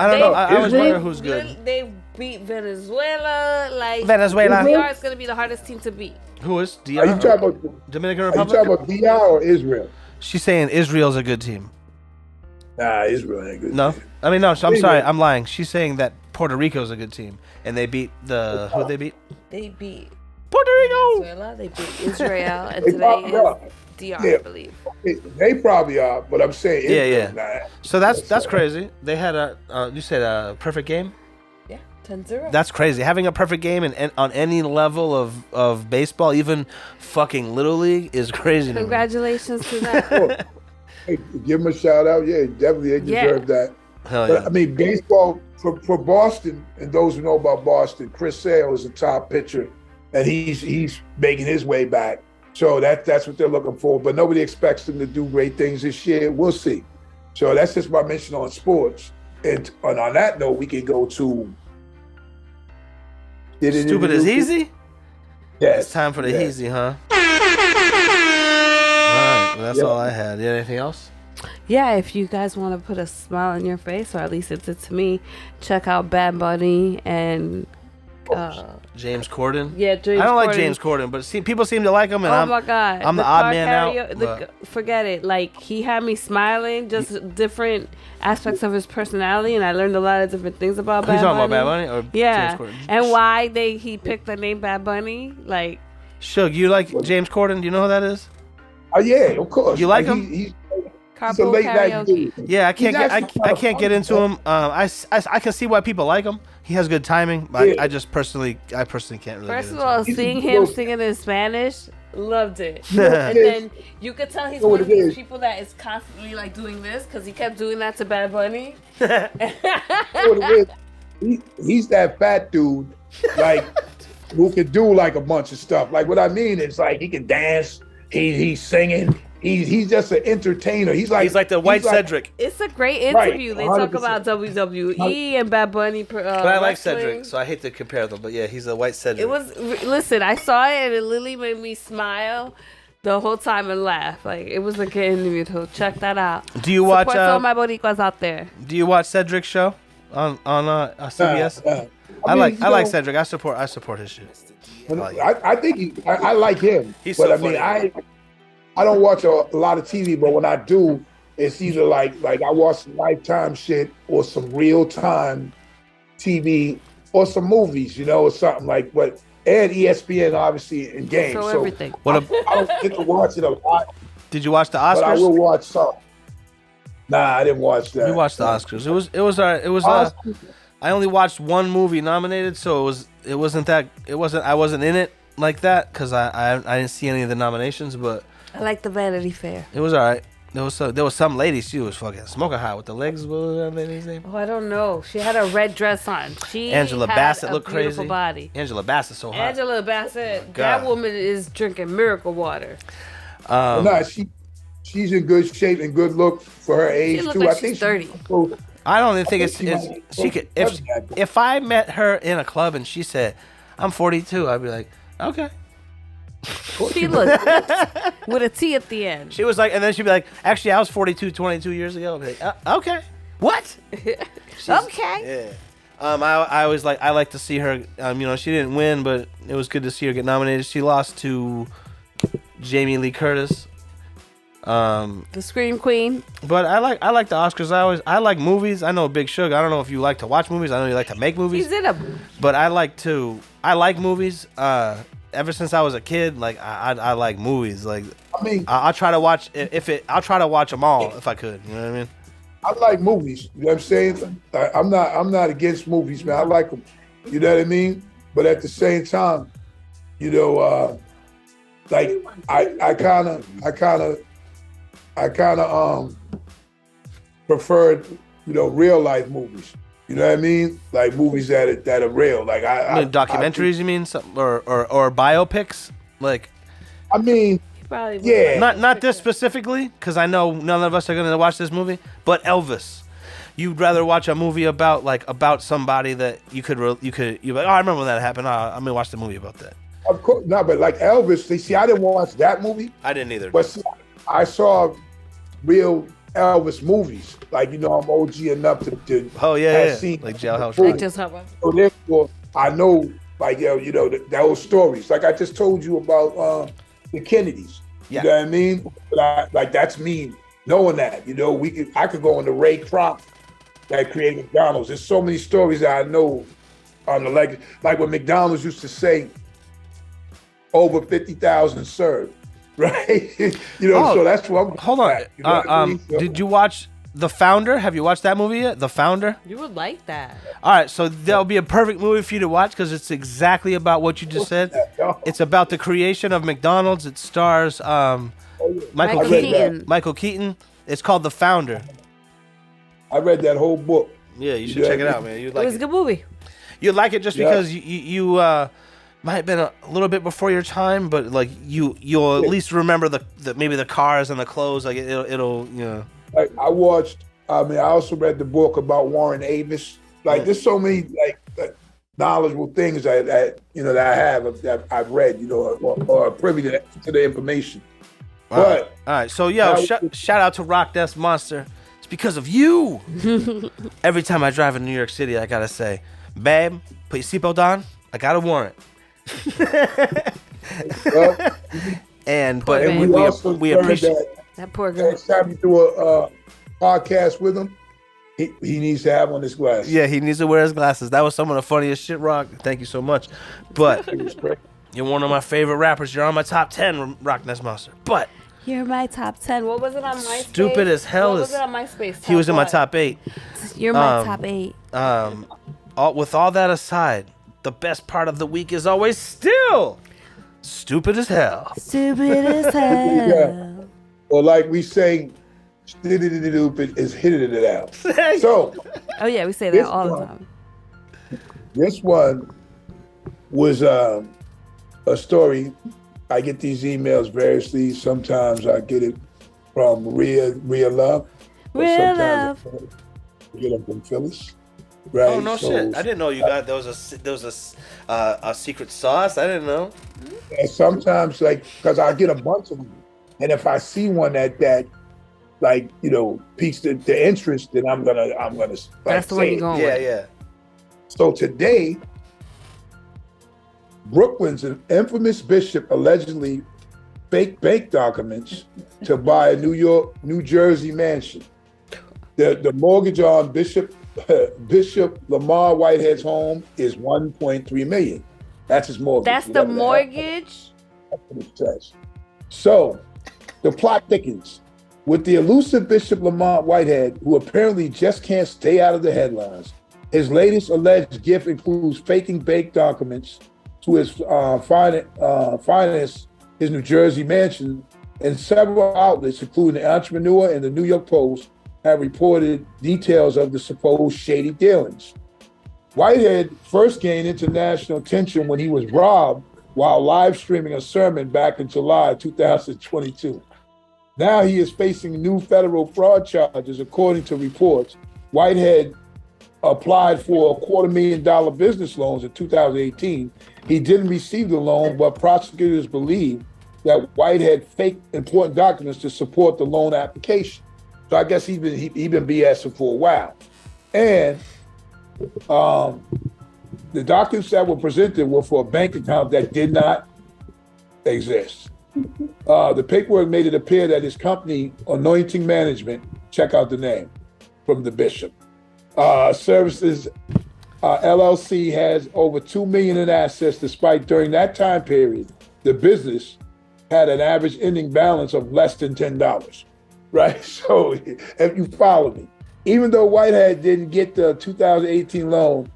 don't know. I always wonder who's good. They beat Venezuela. Venezuela. DR is going to be the hardest team to beat. Who is DR? Are you talking about Dominican Republic? Are you talking about DR or Israel? She's saying Israel's a good team. Nah, Israel ain't good. No, I mean no. I'm sorry, I'm lying. She's saying that Puerto Rico's a good team, and they beat who they beat? They beat Puerto Rico. Venezuela. They beat Israel, and today is DR, I believe. They probably are, but I'm saying yeah. So that's crazy. They had you said a perfect game. Yeah. 10-0. That's crazy. Having a perfect game and on any level of baseball, even fucking Little League, is crazy. Congratulations to that. Hey, give him a shout out. Yeah, definitely they deserve that. Hell But yeah. I mean, baseball for Boston, and those who know about Boston, Chris Sale is a top pitcher, and he's making his way back. So that's what they're looking for. But nobody expects them to do great things this year. We'll see. So that's just my mention on sports. And on that note, we can go to Stupid as Heezy? Yes. It's time for the Heezy, huh? All right, well, that's all I had. You had anything else? Yeah, if you guys want to put a smile on your face, or at least it's it to me, check out Bad Bunny and James Corden. Yeah, James Corden. I don't like James Corden, but people seem to like him, and my God, I'm the odd man out. Forget it. Like, he had me smiling, just different aspects of his personality, and I learned a lot of different things about Bad Bunny. You talking about Bad Bunny or yeah, James Corden? And why he picked the name Bad Bunny? Like, Shug, you like James Corden? Do you know who that is? Oh yeah, of course. You like him? He's a carpool late night dude. Yeah, I can't get into him. I can see why people like him. He has good timing, but I personally can't really. First get of all, into him. seeing him singing in Spanish, loved it. And then you could tell he's one of these people that is constantly like doing this, because he kept doing that to Bad Bunny. He's that fat dude, like, who can do like a bunch of stuff. Like, what I mean is, like, he can dance. He's singing. He's just an entertainer. He's like the white Cedric. It's a great interview. Right, they talk about WWE and Bad Bunny. But I like Cedric, so I hate to compare them. But yeah, he's a white Cedric. Listen, I saw it and it literally made me smile the whole time and laugh. Like, it was a good interview. So check that out. Do you watch? Support all my boricuas out there. Do you watch Cedric's show on CBS? I like Cedric. I support his shit. I think I like him. He's but so I mean, funny. I don't watch a lot of TV, but when I do, it's either like I watch Lifetime shit or some real time TV or some movies, or something like. But and ESPN obviously in games. So everything. I don't get to watch it a lot. Did you watch the Oscars? But I will watch some. Nah, I didn't watch that. You watched the Oscars. It was I only watched one movie nominated, so I wasn't in it like that because I didn't see any of the nominations, but I like the Vanity Fair. it was all right. There was some lady, she was fucking smoking hot with the legs. What was that lady's name? Oh, I don't know. She had a red dress on. Angela Bassett looked crazy. Beautiful body. Angela Bassett so hot. Angela Bassett. God. That woman is drinking miracle water. She's in good shape and good look for her age She look too. like I think she's 30. I don't even think she could might- if I met her in a club and she said I'm 42, I'd be like, okay. She looked with a T at the end. She was like, and then she'd be like, actually, I was 42 22 years ago. I'd be like, okay. What? Okay. Yeah. I always I like to see her. She didn't win, but it was good to see her get nominated. She lost to Jamie Lee Curtis. The Scream Queen. But I like the Oscars. I like movies. I know Big Sugar. I don't know if you like to watch movies. I know you like to make movies. He's in them. But I like movies. Ever since I was a kid, I like movies. Like, I mean, I'll try to watch I'll try to watch them all if I could. You know what I mean? I like movies. You know what I'm saying? I'm not against movies, man. I like them. You know what I mean? But at the same time, I kind of preferred, real life movies. You know what I mean? Like movies that are real. Like documentaries, you mean, or biopics? Like, I mean, yeah. Not this specifically, because I know none of us are gonna watch this movie. But Elvis, you'd rather watch a movie about somebody that you're like, oh, I remember when that happened. I'm gonna watch the movie about that. Of course, no, but like Elvis, I didn't watch that movie. I didn't either. But see, I saw real Elvis movies. Like, I'm OG enough to have seen like Jailhouse Rock. So therefore, I know, those stories. Like I just told you about the Kennedys. Yeah. You know what I mean? But that's me knowing that. I could go into Ray Kroc that created McDonald's. There's so many stories that I know on the legacy. Like when McDonald's used to say, over 50,000 served. Right, so that's what I'm. Hold on. So, Did you watch The Founder. Have you watched that movie yet? The Founder. You would like that. All right, so that'll be a perfect movie for you to watch because it's exactly about what you just said. It's about the creation of McDonald's. It stars Michael Keaton. Michael Keaton. It's called The Founder. I read that whole book. Yeah, you should check it out, man. You'd like It was a good movie. You'd like it just because you might have been a little bit before your time, but like you'll at least remember the maybe the cars and the clothes. Like it'll you know. Like I watched. I also read the book about Warren Avis. Like there's so many knowledgeable things that I have that I've read, or privy to the information. But all right, so shout out to Rockness Monster. It's because of you. Every time I drive in New York City, I gotta say, babe, put your seatbelt on. I got a warrant. We appreciate that poor girl. Next time you do a podcast with him, he needs to have on his glasses. Yeah, he needs to wear his glasses. That was some of the funniest shit, Rock. Thank you so much. But you're one of my favorite rappers. You're on my top 10, Rockness Monster. But you're my top 10. What was it on MySpace? Stupid as hell. What was it on MySpace? He was in my top 8. You're my top 8. With all that aside, the best part of the week is always still stupid as hell. Stupid as hell. Yeah. Or like we say, stupid is hitting it out. So. Oh yeah, we say that all the time. This one was a story. I get these emails variously. Sometimes I get it from Real Love. Real Love. I get them from Phyllis. Right? Oh no shit! I didn't know you got there was a secret sauce. I didn't know. And sometimes because I get a bunch of them, and if I see one that piques the interest, then I'm gonna. That's the way you're going. Yeah. So today, Brooklyn's an infamous bishop allegedly faked bank documents to buy a New Jersey mansion. The mortgage on Bishop Lamar Whitehead's home is $1.3 million. That's his mortgage. That's the mortgage? That's what it says. So the plot thickens. With the elusive Bishop Lamar Whitehead, who apparently just can't stay out of the headlines, his latest alleged gift includes faking bank documents to his finance, his New Jersey mansion, and several outlets, including the Entrepreneur and the New York Post, have reported details of the supposed shady dealings. Whitehead first gained international attention when he was robbed while live streaming a sermon back in July 2022. Now he is facing new federal fraud charges, according to reports. Whitehead applied for $250,000 business loans in 2018. He didn't receive the loan, but prosecutors believe that Whitehead faked important documents to support the loan application. So I guess he's been BSing for a while. And the documents that were presented were for a bank account that did not exist. The paperwork made it appear that his company, Anointing Management, check out the name from the bishop, Services LLC, has over $2 million in assets, despite during that time period, the business had an average ending balance of less than $10. Right? So if you follow me, even though Whitehead didn't get the 2018 loan,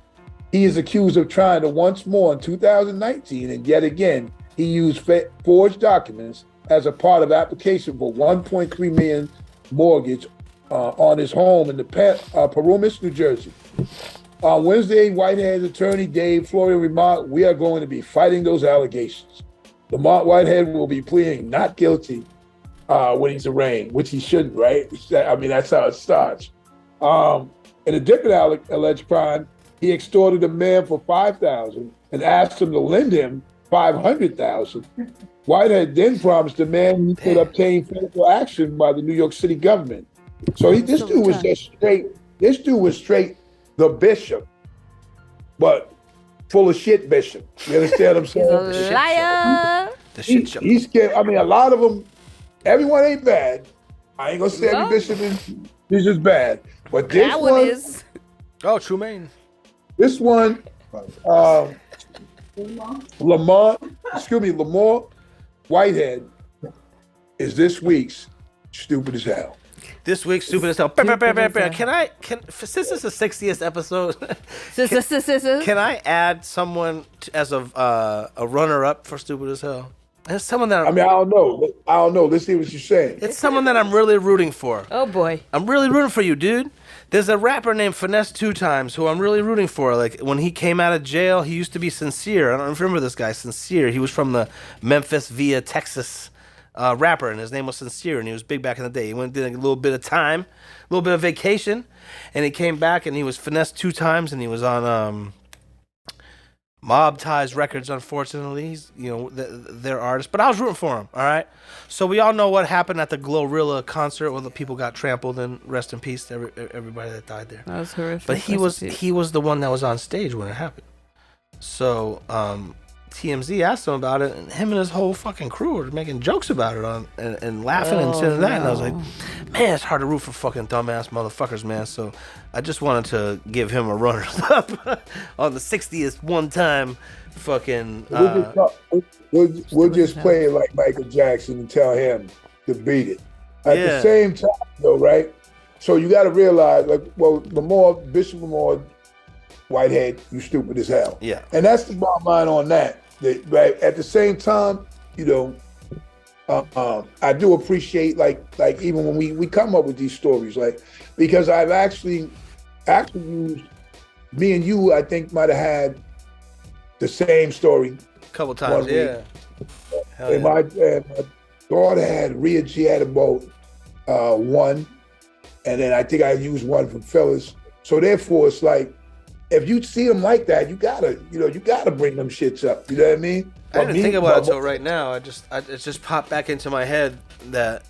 he is accused of trying to once more in 2019, and yet again, he used forged documents as a part of application for $1.3 million mortgage on his home in the Paramus, New Jersey. On Wednesday, Whitehead's attorney Dave Florio remarked, "We are going to be fighting those allegations. Lamar Whitehead will be pleading not guilty when he's arraigned," which he shouldn't, right? I mean, that's how it starts. In a different alleged crime, he extorted a man for $5,000 and asked him to lend him $500,000. Whitehead then promised the man he could obtain federal action by the New York City government. So this dude was straight the bishop, but full of shit bishop. You understand what I'm saying? He's a liar. The shit show. He's scared. I mean, a lot of them, everyone ain't bad. I ain't gonna say every bishop is just bad. But this that one is. Oh, Trumaine. This one, Lamar Whitehead is this week's stupid as hell. This week's Stupid as Hell. Can since this is the 60th episode, can I add someone as a runner-up for Stupid as Hell? It's someone that I don't know. Let's see what you're saying. It's someone that I'm really rooting for. Oh boy, I'm really rooting for you, dude. There's a rapper named Finesse 2 Times who I'm really rooting for. Like when he came out of jail, he used to be Sincere. I don't remember this guy, Sincere. He was from the Memphis via Texas. Rapper, and his name was Sincere, and he was big back in the day. He went did a little bit of time, a little bit of vacation, and he came back, and he was finessed 2 times, and he was on Mob Ties Records. Unfortunately, he's their artist, but I was rooting for him. All right, so we all know what happened at the Glorilla concert when the people got trampled, and rest in peace to everybody that died there. That was horrific. But he was the one that was on stage when it happened. So TMZ asked him about it, and him and his whole fucking crew were making jokes about it and laughing and shit and that. And I was like, man, it's hard to root for fucking dumbass motherfuckers, man. So I just wanted to give him a runners-up on the 60th one-time fucking... We'll just play it like Michael Jackson and tell him to beat it. At the same time, though, right? So you got to realize, Bishop Lamar Whitehead, you stupid as hell. Yeah. And that's the bottom line on that. Right. At the same time, I do appreciate like even when we come up with these stories, like because I've actually used me and you, I think might have had the same story a couple times. Yeah. And my daughter had she had about 1, and then I think I used 1 from Phyllis. So therefore, it's like, if you see them like that, you gotta bring them shits up. You know what I mean? I didn't think about it until right now. it just popped back into my head and I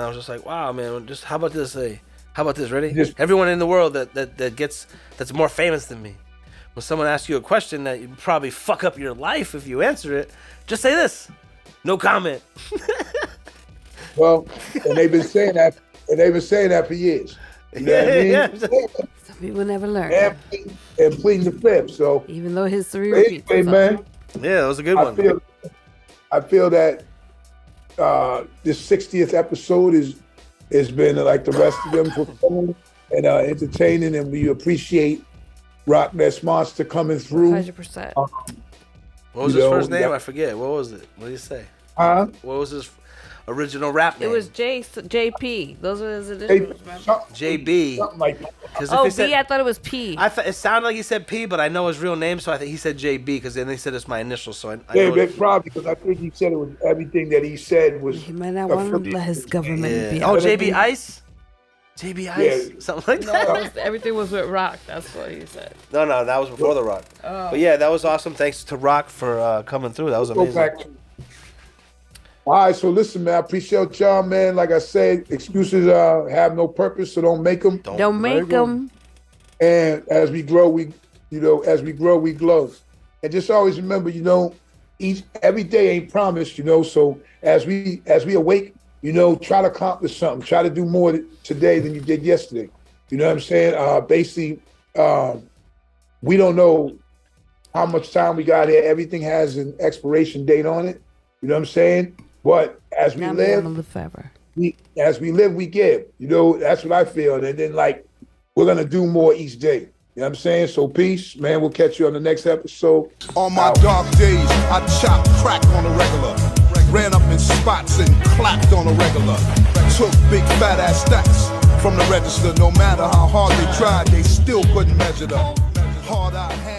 was just like, wow, man. Just how about this? How about this? Ready? Everyone in the world that's more famous than me. When someone asks you a question that you probably fuck up your life if you answer it, just say this: no comment. Well, and they've been saying that, for years. You know what I mean? Yeah. Some people never learn. And pleading the fifth. So even though history repeats itself. Man, yeah, that was a good one. I feel that this 60th episode has been like the rest of them fulfilling and entertaining, and we appreciate Rockness Monsta coming through. 100%. What was his first name? I forget. What was it? What did he say? Huh? What was his original rap name? It was JP. Those were his initials. JB. Something like that. Oh, B, I thought it was P. It sounded like he said P, but I know his real name, so I think he said JB because then he said it's my initials. So I know probably because I think he said it was everything that he said was. He might not want to let his government be. Oh, JB Ice. JB Ice, something like that. No, everything was with Rock. That's what he said. No, that was before the Rock. Oh. But yeah, that was awesome. Thanks to Rock for coming through. That was amazing. All right, so listen, man, I appreciate y'all, man. Like I said, excuses have no purpose, so don't make them. Don't make them. And as we grow, we glow. And just always remember, every day ain't promised, So as we awake, try to accomplish something. Try to do more today than you did yesterday. You know what I'm saying? Basically, we don't know how much time we got here. Everything has an expiration date on it. You know what I'm saying? But as we live, we give. That's what I feel. And then we're gonna do more each day. You know what I'm saying? So peace, man. We'll catch you on the next episode. On my dark days, I chopped crack on the regular. Ran up in spots and clapped on the regular. Took big fat ass stacks from the register. No matter how hard they tried, they still couldn't measure the hard I had.